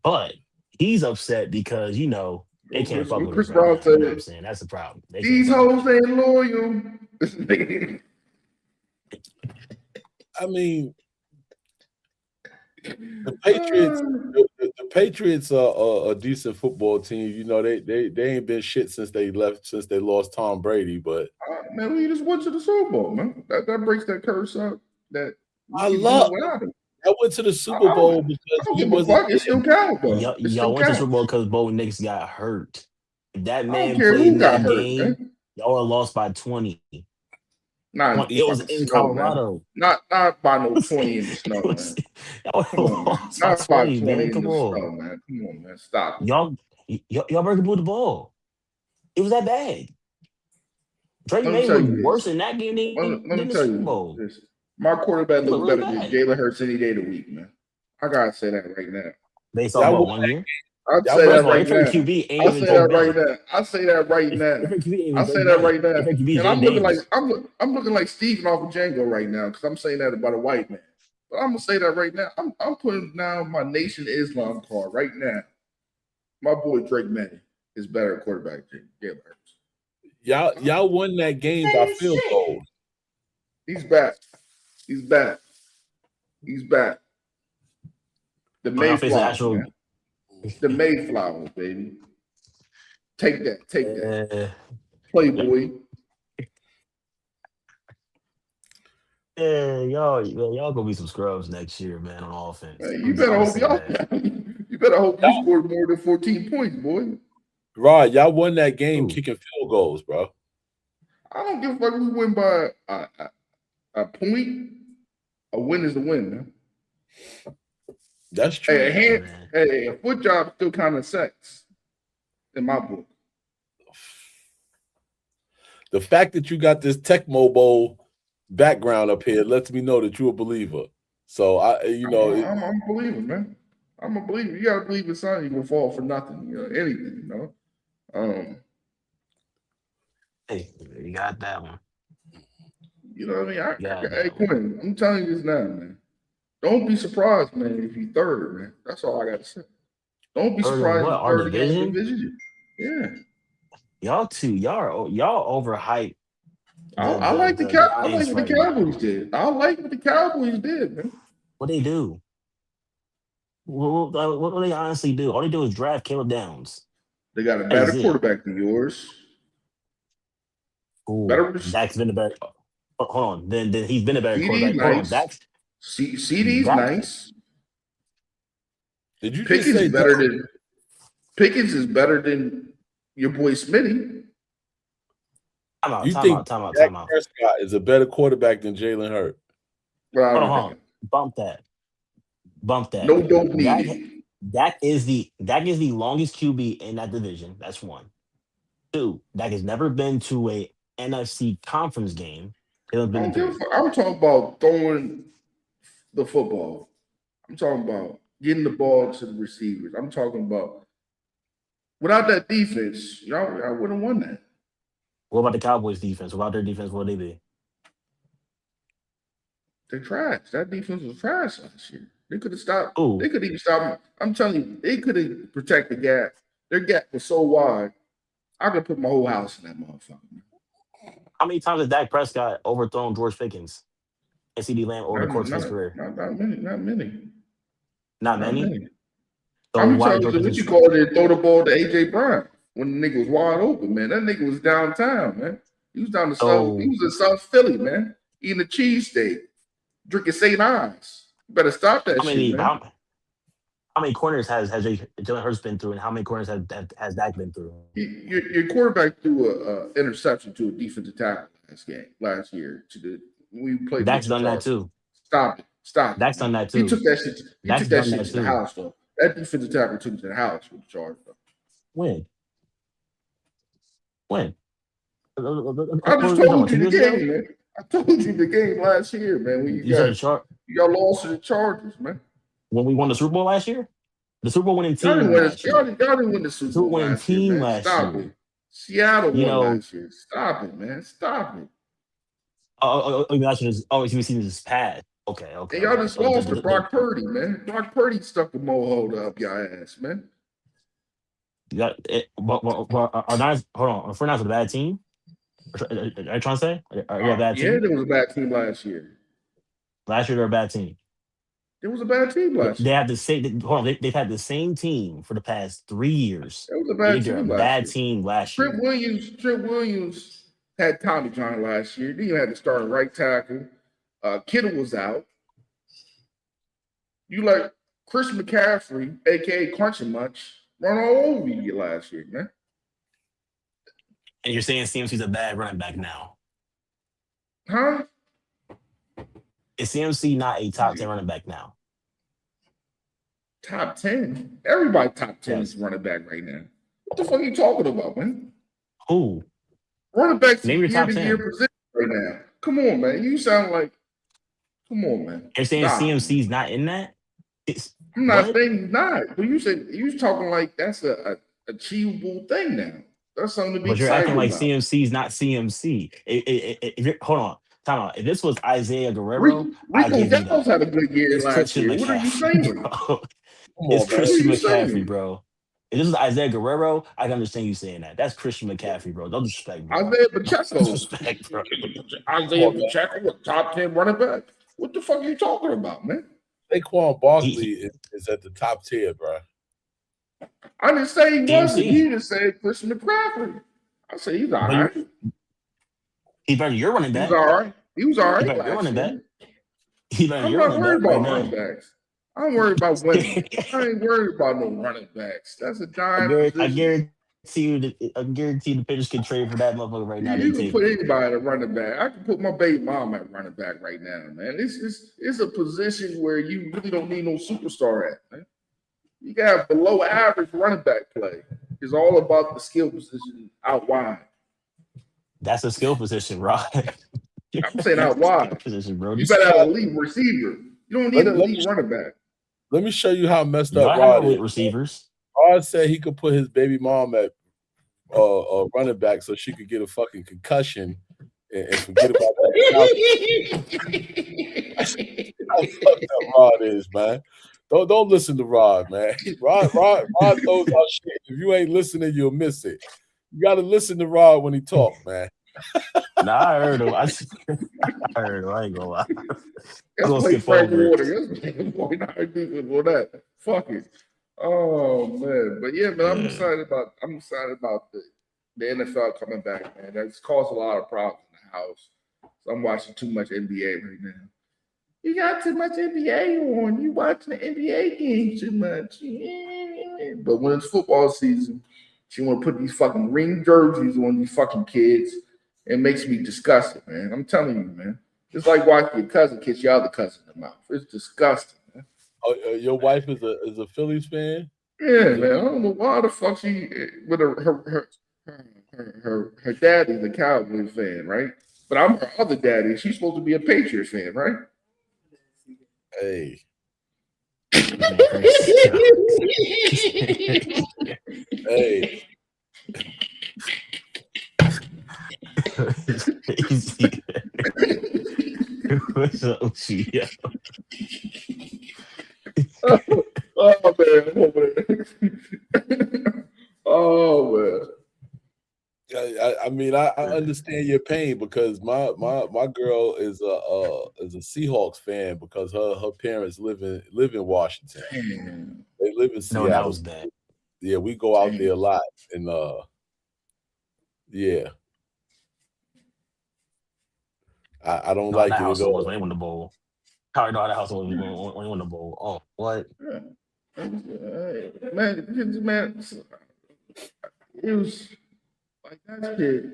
[SPEAKER 3] But he's upset because they can't fuck
[SPEAKER 4] What
[SPEAKER 3] with
[SPEAKER 4] Chris
[SPEAKER 3] us right
[SPEAKER 4] Brown
[SPEAKER 3] now. You know what I'm
[SPEAKER 4] said,
[SPEAKER 3] saying? That's the problem. They can't
[SPEAKER 4] these
[SPEAKER 3] fuck with us.
[SPEAKER 4] hoes ain't loyal. This nigga,
[SPEAKER 1] I mean, the Patriots. The Patriots are a decent football team. They ain't been shit since they lost Tom Brady. But
[SPEAKER 4] man, we just went to the Super Bowl, man. That breaks that curse up that we
[SPEAKER 1] I
[SPEAKER 4] can do
[SPEAKER 1] love.
[SPEAKER 4] without him.
[SPEAKER 1] I went to the Super Bowl
[SPEAKER 4] I
[SPEAKER 1] because
[SPEAKER 4] don't
[SPEAKER 1] we
[SPEAKER 4] give a
[SPEAKER 1] wasn't
[SPEAKER 4] fuck. It still
[SPEAKER 1] getting.
[SPEAKER 4] counts, though.
[SPEAKER 3] Y'all,
[SPEAKER 4] It
[SPEAKER 3] y'all
[SPEAKER 4] still
[SPEAKER 3] went to Super Bowl
[SPEAKER 4] counts.
[SPEAKER 3] because Bo Nix got hurt. If that
[SPEAKER 4] I don't
[SPEAKER 3] man
[SPEAKER 4] care
[SPEAKER 3] played
[SPEAKER 4] who
[SPEAKER 3] in
[SPEAKER 4] got
[SPEAKER 3] that
[SPEAKER 4] hurt,
[SPEAKER 3] game,
[SPEAKER 4] man.
[SPEAKER 3] y'all would have lost by 20.
[SPEAKER 4] Not in the
[SPEAKER 3] It was
[SPEAKER 4] fucking
[SPEAKER 3] in
[SPEAKER 4] snow, man.
[SPEAKER 3] Colorado.
[SPEAKER 4] Not by no
[SPEAKER 3] It was,
[SPEAKER 4] 20 in the snow,
[SPEAKER 3] it was,
[SPEAKER 4] man.
[SPEAKER 3] y'all would
[SPEAKER 4] Come
[SPEAKER 3] have
[SPEAKER 4] on, man.
[SPEAKER 3] lost by
[SPEAKER 4] Not by
[SPEAKER 3] 20,
[SPEAKER 4] 20
[SPEAKER 3] man.
[SPEAKER 4] in
[SPEAKER 3] Come
[SPEAKER 4] the
[SPEAKER 3] on.
[SPEAKER 4] snow, man. Come on, man. Stop it.
[SPEAKER 3] Y'all Bergen blew the ball. It was that bad. Drake
[SPEAKER 4] Let me
[SPEAKER 3] May
[SPEAKER 4] tell
[SPEAKER 3] looked
[SPEAKER 4] you
[SPEAKER 3] worse
[SPEAKER 4] this.
[SPEAKER 3] in that game
[SPEAKER 4] Let me
[SPEAKER 3] than the
[SPEAKER 4] tell
[SPEAKER 3] Super
[SPEAKER 4] you
[SPEAKER 3] Bowl.
[SPEAKER 4] this. My quarterback
[SPEAKER 3] He looked
[SPEAKER 4] look
[SPEAKER 3] really
[SPEAKER 4] better than
[SPEAKER 3] bad.
[SPEAKER 4] Jalen Hurts any day of the week, man. I gotta say that right now.
[SPEAKER 3] Based off
[SPEAKER 1] Y'all
[SPEAKER 3] what
[SPEAKER 1] won.
[SPEAKER 3] 1 year?
[SPEAKER 4] I'd
[SPEAKER 1] Y'all
[SPEAKER 4] say
[SPEAKER 3] First
[SPEAKER 1] won
[SPEAKER 3] of
[SPEAKER 4] that
[SPEAKER 3] all,
[SPEAKER 1] that.
[SPEAKER 3] their
[SPEAKER 4] right
[SPEAKER 3] favorite
[SPEAKER 4] now.
[SPEAKER 3] QB ain't
[SPEAKER 4] I'll
[SPEAKER 3] even
[SPEAKER 4] say
[SPEAKER 3] Drake
[SPEAKER 4] that right
[SPEAKER 3] May.
[SPEAKER 4] now. I say that right
[SPEAKER 3] Their
[SPEAKER 4] now.
[SPEAKER 3] favorite QB ain't even
[SPEAKER 4] I'll say
[SPEAKER 3] Drake
[SPEAKER 4] that
[SPEAKER 3] May.
[SPEAKER 4] right
[SPEAKER 3] Their
[SPEAKER 4] now.
[SPEAKER 3] favorite QB is
[SPEAKER 4] And
[SPEAKER 3] Jay Daniels.
[SPEAKER 4] I'm looking like Steven off of Django right now because I'm saying that about a white man. But I'm gonna say that right now. I'm putting down my Nation Islam card right now. My boy Drake May is better at quarterback than Jalen Hurts.
[SPEAKER 1] Y'all won that game by field goal.
[SPEAKER 4] He's back. He's back. He's back. The
[SPEAKER 3] When y'all face the
[SPEAKER 4] Mayflowers,
[SPEAKER 3] actual,
[SPEAKER 4] man. The Mayflowers, baby. Take that. Take that.
[SPEAKER 3] uh,
[SPEAKER 4] Playboy.
[SPEAKER 3] yeah, y'all gonna be some scrubs next year, man, on offense.
[SPEAKER 4] Man,
[SPEAKER 3] I'm just gonna say that.
[SPEAKER 4] you better hope you
[SPEAKER 1] Y'all,
[SPEAKER 4] scored more than 14 points, boy.
[SPEAKER 1] Rod, y'all won that game
[SPEAKER 3] Ooh,
[SPEAKER 1] kicking field goals, bro.
[SPEAKER 4] I don't give a fuck if we win by a point. A win is a win, man.
[SPEAKER 1] That's true.
[SPEAKER 4] Hey,
[SPEAKER 3] yeah, man.
[SPEAKER 4] a foot job still kind of sex in my book.
[SPEAKER 1] The fact that you got this Tech Mobile background up here lets me know that you're a believer. So
[SPEAKER 4] I'm a believer, man. I'm a believer. You gotta believe in something. You gonna fall for nothing. Anything.
[SPEAKER 3] Hey, you got that one.
[SPEAKER 4] You know what I mean?
[SPEAKER 3] You got
[SPEAKER 4] Hey,
[SPEAKER 3] that one.
[SPEAKER 4] Quinn, I'm telling you this now, man. Don't be surprised, man, if you third, man. That's all I got to say. Don't be
[SPEAKER 3] Heard of
[SPEAKER 4] surprised
[SPEAKER 3] what?
[SPEAKER 4] if you
[SPEAKER 3] Our
[SPEAKER 4] third again in
[SPEAKER 3] division?
[SPEAKER 4] division. Yeah.
[SPEAKER 3] Y'all overhype
[SPEAKER 4] I like
[SPEAKER 3] the
[SPEAKER 4] I like
[SPEAKER 3] Saints
[SPEAKER 4] what the
[SPEAKER 3] right
[SPEAKER 4] Cowboys
[SPEAKER 3] now.
[SPEAKER 4] did. I like what the Cowboys did, man.
[SPEAKER 3] What they do? What do they honestly do? All they do is draft Caleb Downs.
[SPEAKER 4] They got a
[SPEAKER 3] That
[SPEAKER 4] better
[SPEAKER 3] is it.
[SPEAKER 4] quarterback than yours.
[SPEAKER 3] Cool.
[SPEAKER 4] Better
[SPEAKER 3] Dak's been a better. Hold on. Then he's been a better
[SPEAKER 4] CD
[SPEAKER 3] quarterback. Hold on.
[SPEAKER 4] nice. CD's
[SPEAKER 3] Dak.
[SPEAKER 4] nice.
[SPEAKER 1] did you just
[SPEAKER 4] Pickens
[SPEAKER 1] say Dak?
[SPEAKER 4] better than Pickens is better than your boy Smitty.
[SPEAKER 3] Time out.
[SPEAKER 1] You
[SPEAKER 3] Time
[SPEAKER 1] think
[SPEAKER 3] out. Time out.
[SPEAKER 1] Dak
[SPEAKER 3] Time out.
[SPEAKER 1] Prescott is a better quarterback than Jalen Hurts?
[SPEAKER 4] But I
[SPEAKER 3] Hold on.
[SPEAKER 4] don't
[SPEAKER 3] Hold
[SPEAKER 4] think
[SPEAKER 3] on.
[SPEAKER 4] it.
[SPEAKER 3] Bump that. Bump that.
[SPEAKER 4] No dope
[SPEAKER 3] Dak.
[SPEAKER 4] needed.
[SPEAKER 3] Dak is the longest QB in that division. That's one. Two. Dak has never been to a NFC conference game. Caleb's
[SPEAKER 4] I
[SPEAKER 3] been to
[SPEAKER 4] don't give a
[SPEAKER 3] three.
[SPEAKER 4] fuck. I'm talking about throwing the football. I'm talking about getting the ball to the receivers. I'm talking about without that defense, y'all wouldn't have won that.
[SPEAKER 3] What about the Cowboys defense? What about their defense? What would they be?
[SPEAKER 4] They're trash. That defense was trash last year. They could have stopped.
[SPEAKER 3] Ooh,
[SPEAKER 4] They could even stop. I'm telling you, they could have protected the gap. Their gap was so wide. I could put my whole house in that motherfucker.
[SPEAKER 3] how many times has Dak Prescott overthrown George Pickens and CD Lamb over the course of his career?
[SPEAKER 4] Not many. Not many.
[SPEAKER 3] Not
[SPEAKER 4] Not
[SPEAKER 3] many.
[SPEAKER 4] many.
[SPEAKER 3] So
[SPEAKER 4] How many
[SPEAKER 3] why did
[SPEAKER 4] times
[SPEAKER 3] George
[SPEAKER 4] did what
[SPEAKER 3] Pickens?
[SPEAKER 4] you call it throw the ball to AJ Brown when the nigga was wide open, man? That nigga was downtown, man. He was down to South. He
[SPEAKER 3] So
[SPEAKER 4] was in South Philly, man, eating a cheesesteak, drinking St. Ives. You better stop that
[SPEAKER 3] how
[SPEAKER 4] shit,
[SPEAKER 3] many?
[SPEAKER 4] man.
[SPEAKER 3] How many corners has Jalen Hurts been through, and how many corners has Dak been through?
[SPEAKER 4] Your quarterback threw a interception to a defensive tackle last year we played
[SPEAKER 3] Dak's
[SPEAKER 4] with the
[SPEAKER 3] done that
[SPEAKER 4] Chargers.
[SPEAKER 3] too.
[SPEAKER 4] Stop it,
[SPEAKER 3] Dak's done
[SPEAKER 4] man.
[SPEAKER 3] that
[SPEAKER 4] He
[SPEAKER 3] too.
[SPEAKER 4] took that shit. He
[SPEAKER 3] Dak's
[SPEAKER 4] took that
[SPEAKER 3] done
[SPEAKER 4] shit
[SPEAKER 3] that
[SPEAKER 4] to the
[SPEAKER 3] too.
[SPEAKER 4] house though. That defensive tackle took it to the house with the Chargers.
[SPEAKER 3] When? When?
[SPEAKER 4] I just
[SPEAKER 3] What are
[SPEAKER 4] told
[SPEAKER 3] we talking about? 2
[SPEAKER 4] you the
[SPEAKER 3] years ago?
[SPEAKER 4] game, man. I told you the game last year, man. When
[SPEAKER 3] You said the chart
[SPEAKER 4] you got lost to the Chargers, man.
[SPEAKER 3] when we won the Super Bowl last year. The Super Bowl winning
[SPEAKER 4] Y'all didn't
[SPEAKER 3] team
[SPEAKER 4] win.
[SPEAKER 3] last
[SPEAKER 4] Y'all
[SPEAKER 3] year.
[SPEAKER 4] didn't win the
[SPEAKER 3] The
[SPEAKER 4] Super
[SPEAKER 3] Super Bowl
[SPEAKER 4] Bowl
[SPEAKER 3] winning
[SPEAKER 4] last year,
[SPEAKER 3] team
[SPEAKER 4] man.
[SPEAKER 3] last
[SPEAKER 4] Stop it.
[SPEAKER 3] year.
[SPEAKER 4] Seattle
[SPEAKER 3] You
[SPEAKER 4] won
[SPEAKER 3] know,
[SPEAKER 4] last year. Stop it, man. Stop it.
[SPEAKER 3] last year is you seen this past. Okay,
[SPEAKER 4] And
[SPEAKER 3] okay,
[SPEAKER 4] y'all
[SPEAKER 3] okay.
[SPEAKER 4] just
[SPEAKER 3] So
[SPEAKER 4] lost to Brock Purdy, man. Brock Purdy stuck the mohole up your ass, man.
[SPEAKER 3] but are not hold on. If we're not a bad team, are you trying to say? Are you a bad
[SPEAKER 4] Yeah,
[SPEAKER 3] team?
[SPEAKER 4] there was a bad team last year.
[SPEAKER 3] Last year they're a bad team.
[SPEAKER 4] There was a bad team last
[SPEAKER 3] They
[SPEAKER 4] year.
[SPEAKER 3] have the same. Hold on, they've had the same team for the past 3 years.
[SPEAKER 4] There was a
[SPEAKER 3] I
[SPEAKER 4] bad
[SPEAKER 3] think they're a
[SPEAKER 4] team last
[SPEAKER 3] bad
[SPEAKER 4] year.
[SPEAKER 3] team last
[SPEAKER 4] Trent
[SPEAKER 3] year.
[SPEAKER 4] Williams had Tommy John last year. Then you had to start a right tackle. Kittle was out. You like Chris McCaffrey, aka Crunchy Munch, run all over you last year, man.
[SPEAKER 3] And you're saying CMC's a bad running back now.
[SPEAKER 4] Huh?
[SPEAKER 3] Is CMC not a top 10 running back now?
[SPEAKER 4] Top 10. Everybody top 10
[SPEAKER 3] Yes.
[SPEAKER 4] is running back right now. What the fuck are you talking about, man?
[SPEAKER 3] Who?
[SPEAKER 4] Running backs
[SPEAKER 3] Name your top 10.
[SPEAKER 4] year position right now. Come on, man. You sound like, come on, man.
[SPEAKER 3] You're saying
[SPEAKER 4] Nah,
[SPEAKER 3] CMC's not in that?
[SPEAKER 4] I'm not
[SPEAKER 3] What?
[SPEAKER 4] saying he's not. But you said you was talking like that's a achievable thing now. That's something to be
[SPEAKER 3] But you're
[SPEAKER 4] excited
[SPEAKER 3] acting like
[SPEAKER 4] about.
[SPEAKER 3] CMC's not CMC. Hold on, time out. If this was Isaiah Guerrero, I
[SPEAKER 4] Rico
[SPEAKER 3] give you
[SPEAKER 4] Downs
[SPEAKER 3] that.
[SPEAKER 4] had a good year
[SPEAKER 3] It's
[SPEAKER 4] last
[SPEAKER 3] Christian
[SPEAKER 4] year. What are you
[SPEAKER 3] McCaffrey,
[SPEAKER 4] saying?
[SPEAKER 3] bro.
[SPEAKER 1] Come
[SPEAKER 3] It's
[SPEAKER 1] on, man.
[SPEAKER 3] Christian
[SPEAKER 4] What are you
[SPEAKER 3] McCaffrey,
[SPEAKER 4] saying?
[SPEAKER 3] bro. If this is Isaiah Guerrero, I can understand you saying that. That's Christian McCaffrey, bro. No disrespect, bro.
[SPEAKER 4] Isaiah
[SPEAKER 3] No
[SPEAKER 4] Pacheco.
[SPEAKER 3] disrespect, bro.
[SPEAKER 4] Isaiah Pacheco, a top 10 running back. What the fuck are you talking about, man?
[SPEAKER 1] Saquon Barkley is at the top tier, bro.
[SPEAKER 4] I didn't say he wasn't.
[SPEAKER 3] CMC.
[SPEAKER 4] You just said Christian McCaffrey. I said he's all right.
[SPEAKER 3] He's better than your running
[SPEAKER 4] He was
[SPEAKER 3] back.
[SPEAKER 4] all right. He was all
[SPEAKER 3] He's
[SPEAKER 4] right
[SPEAKER 3] better than your
[SPEAKER 4] last
[SPEAKER 3] running
[SPEAKER 4] year.
[SPEAKER 3] back. He's better than
[SPEAKER 4] I'm
[SPEAKER 3] your
[SPEAKER 4] not
[SPEAKER 3] running
[SPEAKER 4] worried
[SPEAKER 3] back right
[SPEAKER 4] about running
[SPEAKER 3] now.
[SPEAKER 4] backs. I'm worried about winning. I ain't worried about no running backs. That's a giant
[SPEAKER 3] I
[SPEAKER 4] position.
[SPEAKER 3] guarantee the Patriots can trade for that motherfucker right now. They
[SPEAKER 4] You can
[SPEAKER 3] take
[SPEAKER 4] put
[SPEAKER 3] him.
[SPEAKER 4] anybody at running back. I can put my baby mom at running back right now, man. It's a position where you really don't need no superstar at, man. You got below average running back play. It's all about the skill position out wide.
[SPEAKER 3] That's a skill position, Rod.
[SPEAKER 4] I'm saying out wide.
[SPEAKER 3] Position, bro.
[SPEAKER 4] You better have an elite receiver. You don't need an
[SPEAKER 1] Let me-
[SPEAKER 4] elite running back.
[SPEAKER 1] Let me show you how messed up
[SPEAKER 3] Y'all have
[SPEAKER 1] Rod
[SPEAKER 3] elite
[SPEAKER 1] is.
[SPEAKER 3] receivers.
[SPEAKER 1] Rod said he could put his baby mom at running back so she could get a fucking concussion and forget about that. How fucked up Rod is, man. Don't listen to Rod, man. Rod throws out shit. If you ain't listening, you'll miss it. You got to listen to Rod when he talk, man.
[SPEAKER 3] Nah, I heard him. I heard him. I ain't gonna lie.
[SPEAKER 4] Let's
[SPEAKER 3] gonna
[SPEAKER 4] play
[SPEAKER 3] skip
[SPEAKER 4] Frank
[SPEAKER 3] over it.
[SPEAKER 4] Water. Let's play for that. Fuck it. Oh man, but yeah, man, I'm
[SPEAKER 3] Yeah.
[SPEAKER 4] excited about the NFL coming back, man. That's caused a lot of problems in the house. So I'm watching too much NBA right now. You got too much NBA on. You watching the NBA game too much. But when it's football season, she want to put these fucking ring jerseys on these fucking kids. It makes me disgusted, man. I'm telling you, man. It's like watching your cousin kiss your other cousin in the mouth. It's disgusting, man.
[SPEAKER 1] Your wife is a Phillies fan?
[SPEAKER 4] Yeah, man. I don't know why the fuck she with her daddy's a Cowboys fan, right? But I'm her other daddy. She's supposed to be a Patriots fan, right?
[SPEAKER 1] Hey.
[SPEAKER 3] This man crazy.
[SPEAKER 1] Hey,
[SPEAKER 3] It's crazy. What's up with you, yo?
[SPEAKER 4] Oh man. Oh man.
[SPEAKER 1] I mean, I understand your pain because my girl is a Seahawks fan because her parents live in Washington.
[SPEAKER 4] Damn.
[SPEAKER 1] They live in
[SPEAKER 3] No, that
[SPEAKER 1] Seattle.
[SPEAKER 3] was bad.
[SPEAKER 1] Yeah, we go out there a
[SPEAKER 4] Damn.
[SPEAKER 1] lot, and yeah, I don't
[SPEAKER 3] No,
[SPEAKER 1] like
[SPEAKER 3] that
[SPEAKER 1] it at
[SPEAKER 3] house was
[SPEAKER 1] all.
[SPEAKER 3] when they won the bowl. How no, that house was when they won the bowl. Oh, what?
[SPEAKER 4] Yeah. Man, it was like that shit.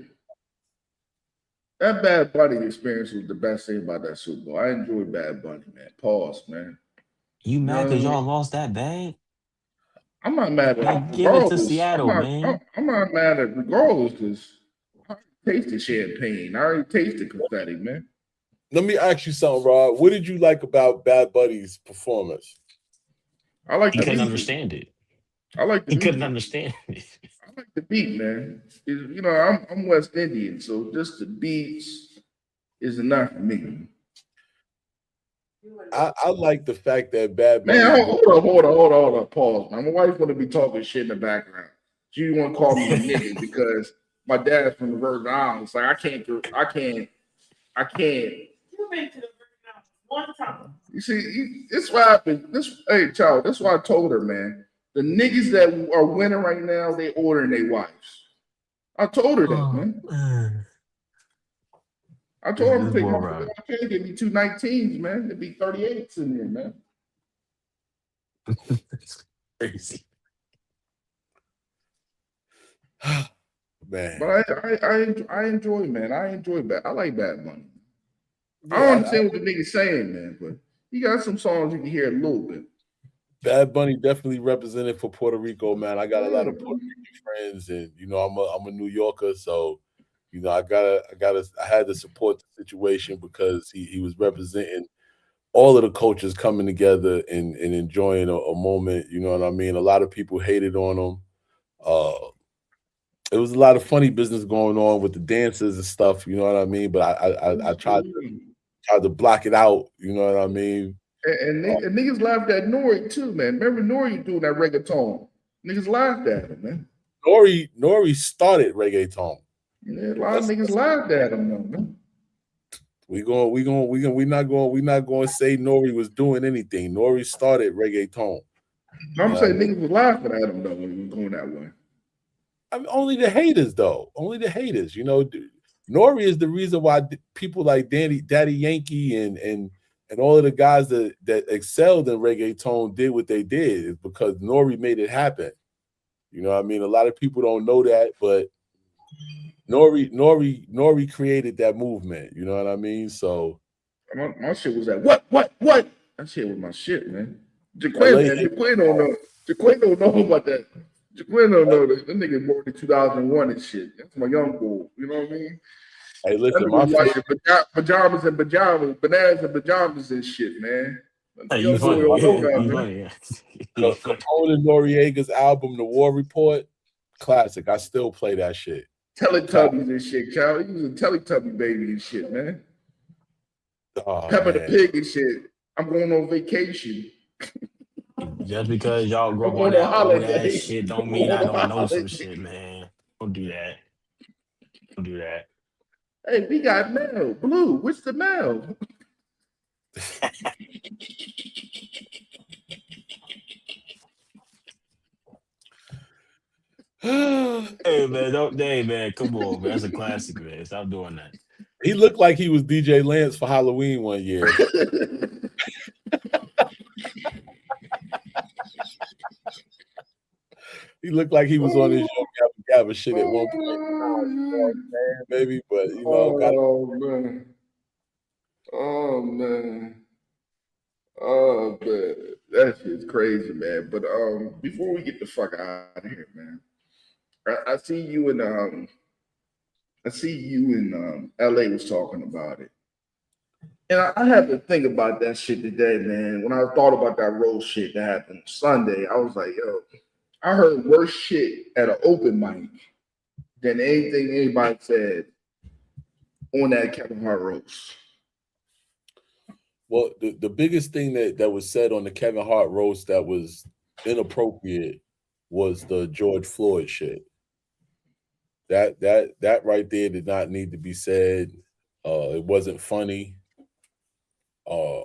[SPEAKER 4] That Bad Bunny experience was the best thing about that Super Bowl. I enjoyed Bad Bunny, man. Pause, man.
[SPEAKER 3] You
[SPEAKER 4] You
[SPEAKER 3] mad
[SPEAKER 4] know what I
[SPEAKER 3] because y'all
[SPEAKER 4] mean?
[SPEAKER 3] lost that bad?
[SPEAKER 4] I'm not mad at
[SPEAKER 3] Man, give it to
[SPEAKER 4] regardless.
[SPEAKER 3] Seattle, man.
[SPEAKER 4] I'm not mad at regardless because I already tasted champagne. I already tasted confetti, man.
[SPEAKER 1] Let me ask you something, Rob. What did you like about Bad Bunny's performance?
[SPEAKER 4] I like
[SPEAKER 3] He
[SPEAKER 4] the
[SPEAKER 3] couldn't
[SPEAKER 4] music.
[SPEAKER 3] understand it.
[SPEAKER 4] I like the
[SPEAKER 3] He couldn't
[SPEAKER 4] music.
[SPEAKER 3] understand it.
[SPEAKER 4] I like the beat, man. You know, I'm West Indian, so just the beats is enough for me.
[SPEAKER 1] I like the fact that Bad
[SPEAKER 4] Man,
[SPEAKER 1] Bunny
[SPEAKER 4] hold on. Pause. Man. My wife want to be talking shit in the background. She want to call me a nigga because my dad's from the Virgin Islands. Like I can't. You been to the Virgin Islands one time. You see, this what happened. Hey, child, that's why I told her, man. The niggas that are winning right now, they ordering their wives. I told her that,
[SPEAKER 3] Oh
[SPEAKER 4] man.
[SPEAKER 3] man,
[SPEAKER 4] I
[SPEAKER 3] this
[SPEAKER 4] told him
[SPEAKER 3] this
[SPEAKER 4] to take
[SPEAKER 3] boy
[SPEAKER 4] my
[SPEAKER 3] right.
[SPEAKER 4] can't give me 219s, man. There'd be 38s in there, man.
[SPEAKER 3] It's crazy.
[SPEAKER 1] man.
[SPEAKER 4] But I enjoy, man. I enjoy I like Bad Bunny. I don't
[SPEAKER 1] Yeah,
[SPEAKER 4] understand what the nigga's saying, man, but he got some songs you can hear a little bit.
[SPEAKER 1] Bad Bunny definitely represented for Puerto Rico, man. I got a lot
[SPEAKER 4] Yeah,
[SPEAKER 1] of Puerto Rican friends, and I'm a New Yorker, so I had to support the situation because he was representing all of the cultures coming together and enjoying a moment. You know what I mean? A lot of people hated on him. Uh, it was a lot of funny business going on with the dancers and stuff. You know what I mean? But I tried to block it out. You know what I mean?
[SPEAKER 4] and niggas laughed at Nori too, man. Remember Nori doing that reggaeton? Niggas laughed at him, man.
[SPEAKER 1] Nori started reggaeton.
[SPEAKER 4] Yeah, a lot of
[SPEAKER 1] Let's
[SPEAKER 4] niggas laughed at him, though, man.
[SPEAKER 1] we're not going to say Nori was doing anything. Nori started reggaeton. You
[SPEAKER 4] I'm
[SPEAKER 1] know what I
[SPEAKER 4] saying
[SPEAKER 1] mean?
[SPEAKER 4] niggas was laughing at him though when he was going that way.
[SPEAKER 1] I mean, only the haters, though. Only the haters. Nori is the reason why people like Daddy Yankee and all of the guys that excelled in reggaeton did what they did is because Nori made it happen. You know what I mean? A lot of people don't know that, but Nori created that movement. You know what I mean? So
[SPEAKER 4] My shit was that what? That shit was my shit, man. Jaquin,
[SPEAKER 1] LA,
[SPEAKER 4] man. Jaquin don't know. Jaquin don't know about that. Jaquin don't know that. That nigga born in 2001 and shit. That's my young boy. You know what I mean?
[SPEAKER 1] hey,
[SPEAKER 4] That
[SPEAKER 1] listen,
[SPEAKER 4] nigga
[SPEAKER 1] my
[SPEAKER 4] was
[SPEAKER 1] favorite,
[SPEAKER 4] like pajamas and pajamas, bananas and pajamas and shit, man.
[SPEAKER 3] Hey, you
[SPEAKER 4] Young boy
[SPEAKER 1] listen,
[SPEAKER 3] funny.
[SPEAKER 1] my
[SPEAKER 4] don't know that,
[SPEAKER 3] You
[SPEAKER 4] man.
[SPEAKER 3] funny. You funny.
[SPEAKER 1] Capone and Noriega's album, The War Report, classic. I still play that shit.
[SPEAKER 4] Teletubbies and shit, child. He was a Teletubby baby and shit, man.
[SPEAKER 1] Oh
[SPEAKER 4] Pepper the
[SPEAKER 1] man.
[SPEAKER 4] Pig and shit. I'm going on vacation.
[SPEAKER 3] Just because y'all grew
[SPEAKER 4] I'm
[SPEAKER 3] up on
[SPEAKER 4] going on
[SPEAKER 3] that old ass
[SPEAKER 4] holiday.
[SPEAKER 3] shit
[SPEAKER 4] I'm
[SPEAKER 3] don't mean
[SPEAKER 4] going
[SPEAKER 3] I
[SPEAKER 4] on
[SPEAKER 3] don't know some
[SPEAKER 4] holiday.
[SPEAKER 3] shit, man. Don't do that. Don't do that.
[SPEAKER 4] Hey, we got mail. Blue, what's the mail?
[SPEAKER 3] Hey man, don't hey man, come on, man. That's a classic, man. Stop doing that.
[SPEAKER 1] He looked like he was DJ Lance for Halloween one year. He looked like he was on his Yo Gabba Gabba shit at one point in time. You know what I'm saying, maybe, but got
[SPEAKER 4] Oh man. Oh man. Oh man. That shit's crazy, man. But before we get the fuck out of here, man. I see you in LA was talking about it. And I had to think about that shit today, man. When I thought about that roast shit that happened Sunday, I was like, yo, I heard worse shit at an open mic than anything anybody said on that Kevin Hart roast.
[SPEAKER 1] Well, the biggest thing that was said on the Kevin Hart roast that was inappropriate was the George Floyd shit. That right there did not need to be said. It wasn't funny. Uh,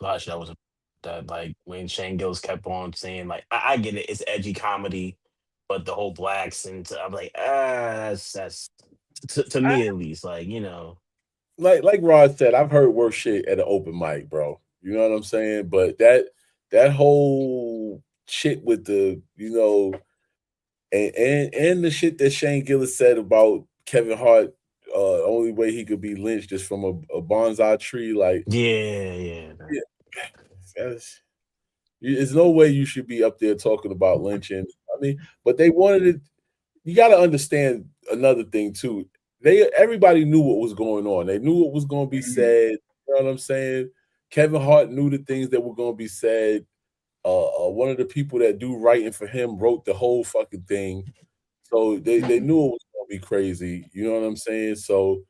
[SPEAKER 3] Gosh, that was that like when Shane Gillis kept on saying like I get it, it's edgy comedy, but the whole blacks and I'm like that's to
[SPEAKER 1] I,
[SPEAKER 3] me at least like you know
[SPEAKER 1] like Rod said, I've heard worse shit at an open mic, bro. You know what I'm saying? But that whole shit with the and the shit that Shane Gillis said about Kevin Hart, only way he could be lynched is from a bonsai tree. Like,
[SPEAKER 3] yeah.
[SPEAKER 1] yeah, there's no way you should be up there talking about lynching. I mean, but they wanted it. You got to understand another thing too. Everybody knew what was going on. They knew what was going to be said. You know what I'm saying? Kevin Hart knew the things that were going to be said. One of the people that do writing for him wrote the whole fucking thing, so they knew it was going to be crazy. You know what I'm saying? So,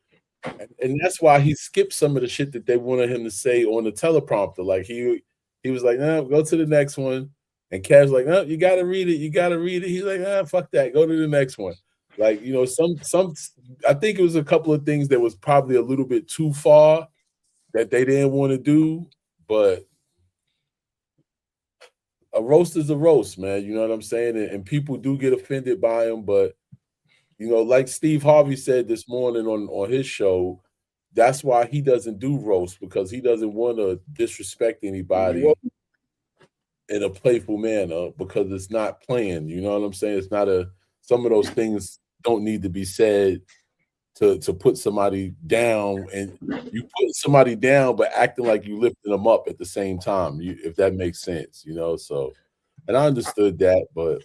[SPEAKER 1] and that's why he skipped some of the shit that they wanted him to say on the teleprompter. Like he was like, "No, go to the next one," and Kev's like, "No, you got to read it. You got to read it." He's like, "Ah, fuck that. Go to the next one." Like some. I think it was a couple of things that was probably a little bit too far that they didn't want to do, but a roast is a roast, man. You know what I'm saying? And people do get offended by him, but like Steve Harvey said this morning on his show, that's why he doesn't do roast because he doesn't want to disrespect anybody in a playful manner because it's not playing. You know what I'm saying? It's not some of those things don't need to be said to put somebody down, and you put somebody down but acting like you lifting them up at the same time, if that makes sense, so and I understood that, but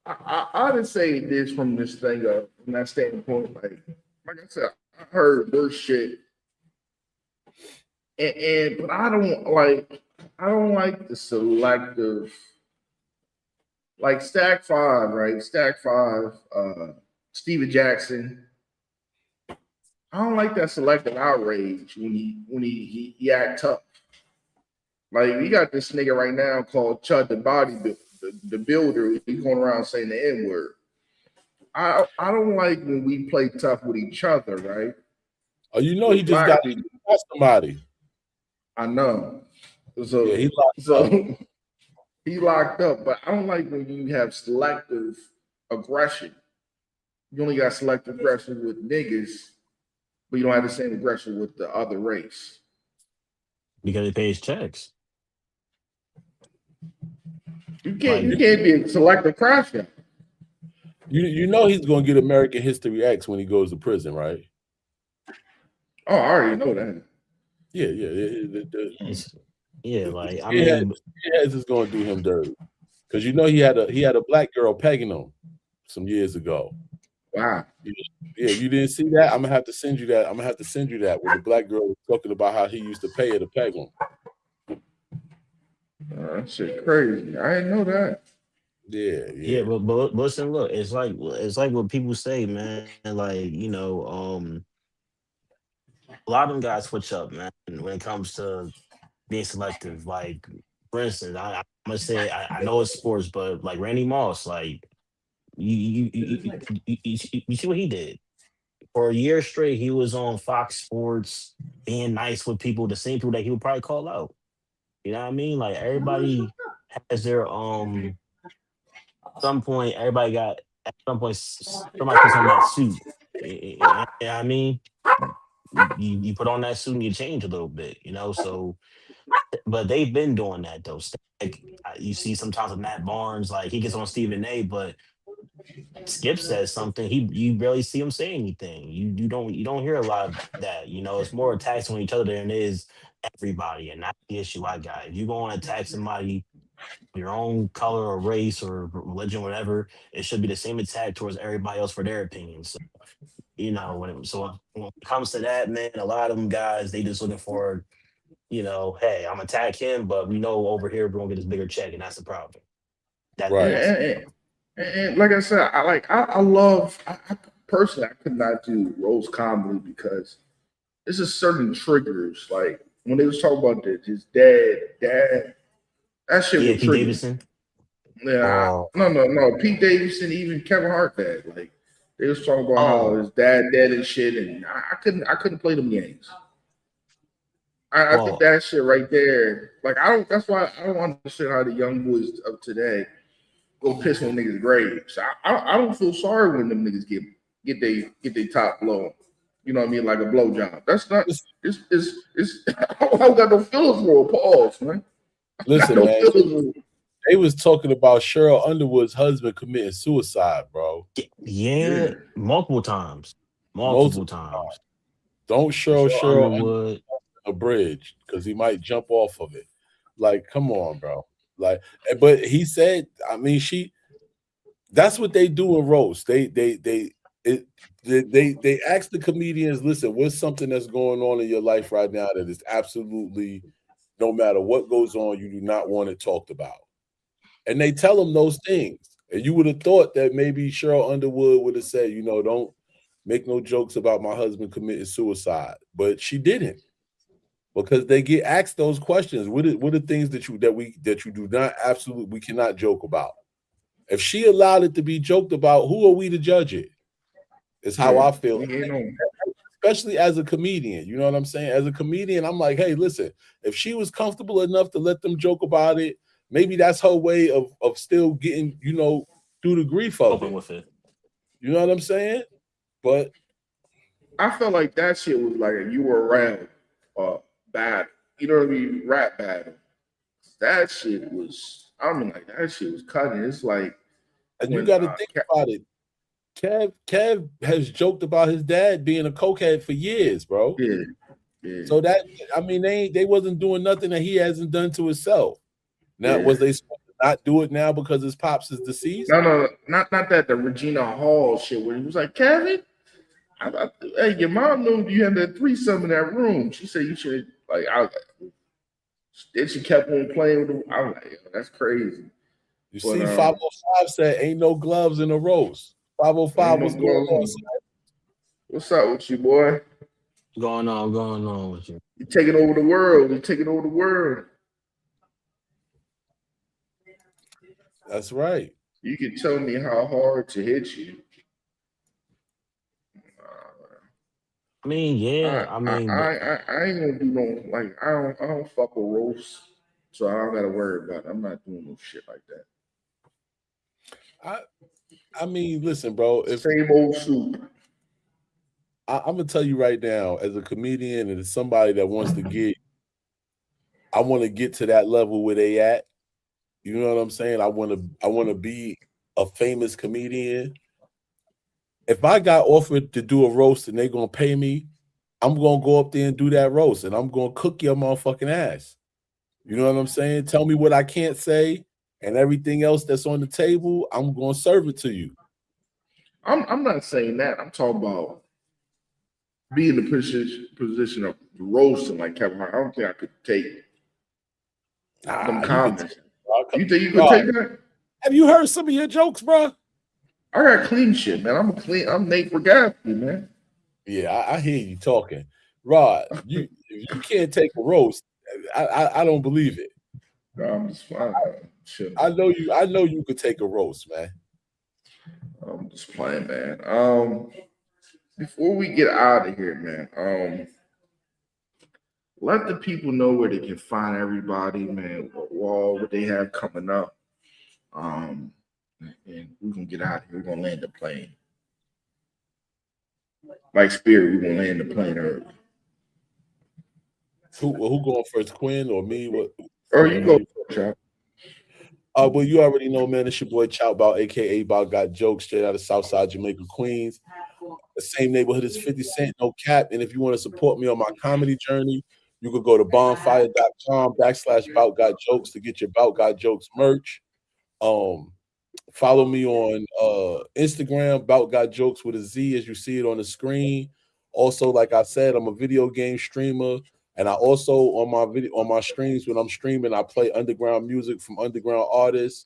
[SPEAKER 4] I would say this from this thing from that standpoint, like I said, I heard worse shit, and but I don't like the selective, like Stack Five, right? Stack Five, Steven Jackson. I don't like that selective outrage when he act tough. Like we got this nigga right now called Chud the Body the Builder. He's going around saying the N word. I don't like when we play tough with each other, right?
[SPEAKER 1] he
[SPEAKER 4] With
[SPEAKER 1] just
[SPEAKER 4] black people.
[SPEAKER 1] got somebody.
[SPEAKER 4] I know.
[SPEAKER 1] Yeah, he
[SPEAKER 4] So
[SPEAKER 1] locked up.
[SPEAKER 4] so he locked up, but I don't like when you have selective aggression. You only got selective aggression with niggas, but you don't have the same aggression with the other race.
[SPEAKER 3] because he pays checks
[SPEAKER 4] You can't
[SPEAKER 3] like
[SPEAKER 4] you can't be a selective crasher.
[SPEAKER 1] He's gonna get American History X when he goes to prison, right?
[SPEAKER 4] Oh, I already know that.
[SPEAKER 1] Yeah.
[SPEAKER 3] yeah like I
[SPEAKER 1] Skinheads
[SPEAKER 3] mean
[SPEAKER 1] is gonna do him dirty because he had a black girl pegging him some years ago.
[SPEAKER 4] Wow.
[SPEAKER 1] Yeah, you didn't see that? I'm gonna have to send you that. I'm gonna have to send you that where the black girl was talking about how he used to pay her to peg him.
[SPEAKER 4] That shit crazy. I didn't know that.
[SPEAKER 3] yeah,
[SPEAKER 1] Yeah.
[SPEAKER 3] but listen, look, it's like what people say, man. Like a lot of them guys switch up, man. When it comes to being selective, like for instance, I'm gonna say I know it's sports, but like Randy Moss, like you see what he did for a year straight. He was on Fox Sports being nice with people, the same people that he would probably call out. You know what I mean? Like everybody has their some point everybody got at some point somebody puts on that suit. You know what I mean? You put on that suit and you change a little bit, so but they've been doing that though. Like you see sometimes with Matt Barnes, like he gets on Stephen A, but Skip says something, you barely see him say anything. You don't hear a lot of that. It's more attacks on each other than it is everybody, and that's the issue I got. If you go and attack somebody your own color or race or religion, whatever, it should be the same attack towards everybody else for their opinions. So, When it comes to that, man, a lot of them guys, they just looking for, hey, I'm attack him, but we know over here we're gonna get this bigger check, and that's the problem. That
[SPEAKER 4] And,
[SPEAKER 1] Right.
[SPEAKER 3] that's
[SPEAKER 4] and, and like I said, I love personally I could not do roast comedy because it's just certain triggers. Like when they was talking about his dad, that shit
[SPEAKER 3] yeah,
[SPEAKER 4] would
[SPEAKER 3] Pete
[SPEAKER 4] trigger me.
[SPEAKER 3] Davidson.
[SPEAKER 4] Yeah,
[SPEAKER 3] Oh,
[SPEAKER 4] no. Pete Davidson, even Kevin Hart dad. Like they was talking about how
[SPEAKER 3] oh,
[SPEAKER 4] his dad dead and shit, and I couldn't play them games. I think
[SPEAKER 3] well,
[SPEAKER 4] that shit right there, like I don't. That's why I don't understand how the young boys of today go piss on niggas' graves. I don't feel sorry when them niggas get they top blown. You know what I mean? Like a blowjob. That's not.
[SPEAKER 1] Listen,
[SPEAKER 4] It's I don't got no feelings for a pause, man. Got
[SPEAKER 1] listen,
[SPEAKER 4] no
[SPEAKER 1] man.
[SPEAKER 4] feelings.
[SPEAKER 1] They was talking about Cheryl Underwood's husband committing suicide, bro.
[SPEAKER 3] yeah,
[SPEAKER 4] Yeah,
[SPEAKER 3] multiple times, multiple
[SPEAKER 1] Multiple.
[SPEAKER 3] times.
[SPEAKER 1] Don't
[SPEAKER 3] Cheryl
[SPEAKER 1] Cheryl under
[SPEAKER 3] Underwood.
[SPEAKER 1] a bridge because he might jump off of it. Like, come on, bro. Like, but he said, I mean, that's what they do in roast. It, they ask the comedians, listen, what's something that's going on in your life right now that is absolutely, no matter what goes on, you do not want it talked about. And they tell them those things. And you would have thought that maybe Cheryl Underwood would have said, don't make no jokes about my husband committing suicide. But she didn't, because they get asked those questions. What are things that you do not absolutely, we cannot joke about? If she allowed it to be joked about, who are we to judge it? Is how
[SPEAKER 4] yeah.
[SPEAKER 1] I feel.
[SPEAKER 4] We ain't on.
[SPEAKER 1] Especially as a comedian, you know what I'm saying? As a comedian, I'm like, hey, listen, if she was comfortable enough to let them joke about it, maybe that's her way of still getting, through the grief of
[SPEAKER 3] Open
[SPEAKER 1] it.
[SPEAKER 3] with it.
[SPEAKER 1] You know what I'm saying? But
[SPEAKER 4] I felt like that shit was like a you were around bad. You know what I mean? Rap battle. That shit was. I mean, like that shit was cutting. It's like
[SPEAKER 1] and you
[SPEAKER 4] when
[SPEAKER 1] got to think about it. Kev has joked about his dad being a cokehead for years, bro.
[SPEAKER 4] yeah, yeah.
[SPEAKER 1] So that, I mean, they wasn't doing nothing that he hasn't done to himself. Now,
[SPEAKER 4] Yeah.
[SPEAKER 1] was they supposed to not do it now because his pops is deceased?
[SPEAKER 4] No, not that the Regina Hall shit where he was like, Kevin, hey, your mom knew you had that threesome in that room. She said you should like then she kept on playing with him. I was like, yo, that's crazy.
[SPEAKER 1] You
[SPEAKER 4] But
[SPEAKER 1] see, 505 said ain't no gloves in the roast. 505,
[SPEAKER 4] ain't no
[SPEAKER 1] what's going on?
[SPEAKER 4] gloves. What's up with you, boy?
[SPEAKER 3] Going on with you.
[SPEAKER 4] You're taking over the world. You're taking over the world.
[SPEAKER 1] That's right.
[SPEAKER 4] You can tell me how hard to hit you.
[SPEAKER 3] I mean, yeah. I mean, but
[SPEAKER 4] I ain't gonna do no like I don't fuck with roast, so I don't gotta worry about it. I'm not doing no shit like that.
[SPEAKER 1] I I mean, listen, bro. If
[SPEAKER 4] Same old soup.
[SPEAKER 1] I'm gonna tell you right now, as a comedian and as somebody that wants to I want to get to that level where they at. You know what I'm saying? I want to be a famous comedian. If I got offered to do a roast and they're gonna pay me, I'm gonna go up there and do that roast, and I'm gonna cook your motherfucking ass. You know what I'm saying? Tell me what I can't say, and everything else that's on the table, I'm gonna serve it to you.
[SPEAKER 4] I'm not saying that. I'm talking about being in the position of roasting like Kevin Hart. I don't think I could take them
[SPEAKER 1] You could take
[SPEAKER 4] comments. You think you could
[SPEAKER 1] Rod,
[SPEAKER 4] take that?
[SPEAKER 1] have you heard some of your jokes, bro?
[SPEAKER 4] I got clean shit, man. I'm Nate Regathi, man.
[SPEAKER 1] Yeah, I hear you talking. Rod, if you can't take a roast, I don't believe it.
[SPEAKER 4] No, I'm just fine. Shit.
[SPEAKER 1] I know you could take a roast, man.
[SPEAKER 4] I'm just playing, man. Before we get out of here, man, let the people know where they can find everybody, man, what they have coming up. Um, and we can get out of here. We're gonna land the plane. Like Spirit, we're gonna land the plane early.
[SPEAKER 1] Who going first, Quinn or me? What?
[SPEAKER 4] Or you go, Chop.
[SPEAKER 1] Well, you already know, man. It's your boy Chow Bout, aka Bout Got Jokes, straight out of Southside Jamaica, Queens. The same neighborhood as 50 Cent, no cap. And if you want to support me on my comedy journey, you could go to bonfire.com/Bout Got Jokes to get your Bout Got Jokes merch. Follow me on Instagram, Bout Got Jokes with a Z, as you see it on the screen. Also, like I said, I'm a video game streamer, and I also on my streams when I'm streaming, I play underground music from underground artists,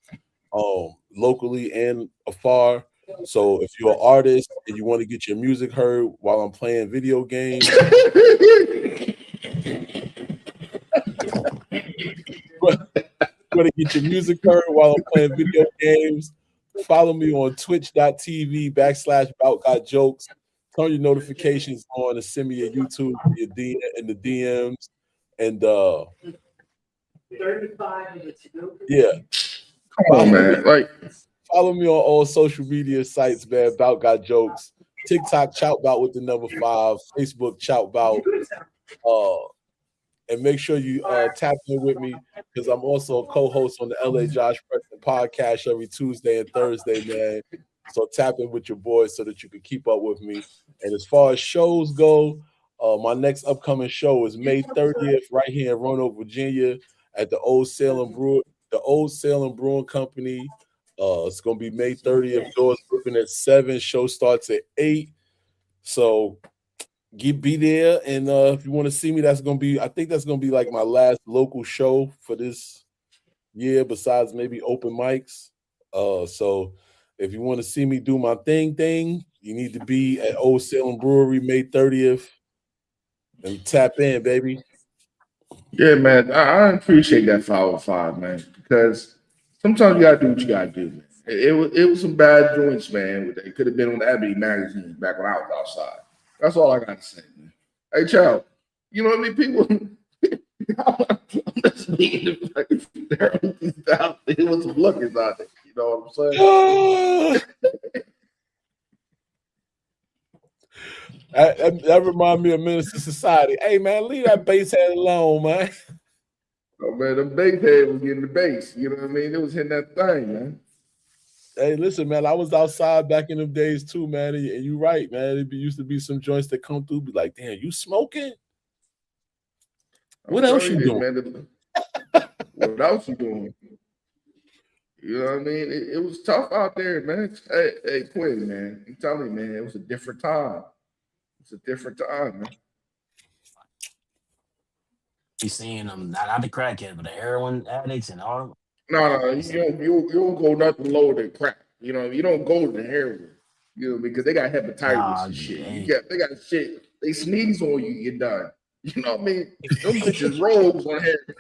[SPEAKER 1] locally and afar. So if you're an artist and you want to get your music heard while I'm playing video games, want to get your music heard while I'm playing video games, follow me on twitch.tv/Bout Got Jokes. Turn your notifications on and send me a YouTube your DM in the DMs. And yeah.
[SPEAKER 4] Come on, man. Like,
[SPEAKER 1] follow me on all social media sites, man. Bout Got Jokes. TikTok, Chout Bout with the number 5. Facebook, Chout Bout. And make sure you tap in with me because I'm also a co-host on the LA Josh Preston podcast every Tuesday and Thursday, man. So tap in with your boys so that you can keep up with me. And as far as shows go, my next upcoming show is May 30th right here in Roanoke, Virginia at the Old Salem Brewing Company. It's going to be May 30th. Doors open at 7. Show starts at 8. So be there, and if you want to see me, I think that's gonna be like my last local show for this year, besides maybe open mics. So if you want to see me do my thing, you need to be at Old Salem Brewery May 30th and tap in, baby.
[SPEAKER 4] yeah, man, I appreciate that 505, man, because sometimes you gotta do what you gotta do, man. It was some bad joints, man. It could have been on Ebony magazine back when I was outside. That's all I gotta say, man. Hey, child, you know what I mean? People, I'm just speaking it was some lookers out there. You know what I'm saying?
[SPEAKER 1] That reminds me of Minister Society. Hey, man, leave that bass head alone, man.
[SPEAKER 4] Oh, man, the bass head was getting the bass. You know what I mean? It was hitting that thing, man.
[SPEAKER 1] Hey, listen, man, I was outside back in them days too, man. And you're right, man. Used to be some joints that come through, be like, damn, you smoking? What else you doing?
[SPEAKER 4] Man, what else you doing? You know what I mean? It was tough out there, man. Hey, Quinn, man. I'm telling you, man, it was a different time. It's a different time, man.
[SPEAKER 3] You seeing them, not the crackheads, but the heroin addicts and all.
[SPEAKER 4] No, you don't go nothing lower than crack. You know, you don't go to the heroin. You know, because they got hepatitis and shit. They got shit. They sneeze on you, you're done. You know what I mean? Them bitches rolls on heroin.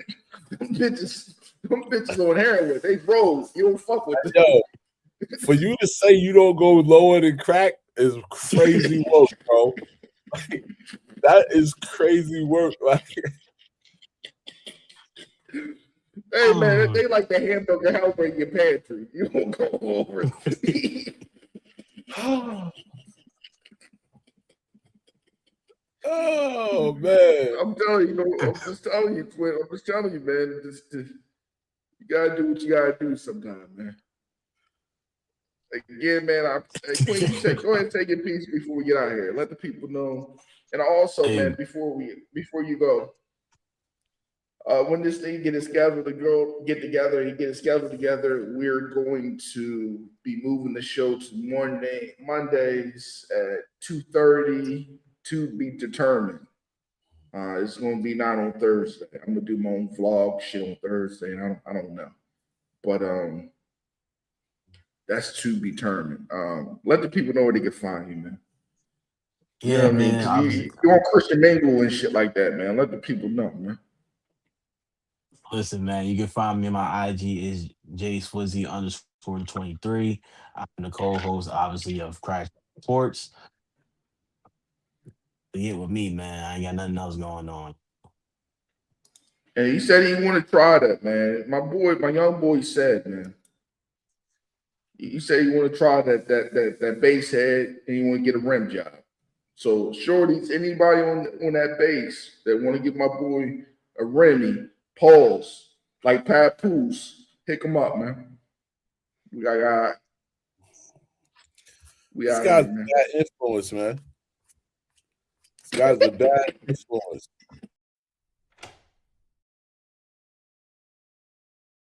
[SPEAKER 4] Them bitches on heroin. They roll. You don't fuck with them.
[SPEAKER 1] Yo, for you to say you don't go lower than crack is crazy work, bro. That is crazy work.
[SPEAKER 4] Hey, man, they like the hamburger helper in your pantry. You don't go over it.
[SPEAKER 1] Oh, man.
[SPEAKER 4] I'm telling you, I'm just telling you, Twin. I'm just telling you, man. You gotta do what you gotta do sometime, man. Again, man, Quinn, go ahead and take your piece before we get out of here. Let the people know. And also, man, before you go, when this thing get scheduled together, we're going to be moving the show to Mondays at 2:30 to be determined. It's going to be not on Thursday. I'm gonna do my own vlog shit on Thursday, and I don't know, but that's to be determined. Let the people know where they can find you, man.
[SPEAKER 3] Yeah,
[SPEAKER 4] you know what
[SPEAKER 3] man.
[SPEAKER 4] I mean? You on Christian Mingle and shit like that, man. Let the people know, man.
[SPEAKER 3] Listen, man, you can find me on my IG is jswizzy_23. I'm the co-host, obviously, of Crash Sports. Get with me, man. I ain't got nothing else going on.
[SPEAKER 4] And he said he want to try that, man. My young boy said, man. He said he want to try that base head and he want to get a rim job. So, shorties, anybody on that base that want to give my boy a Remy, pause, like Pat Poos, pick him up, man. This
[SPEAKER 1] guy's a bad influence, man. This guy's a bad influence.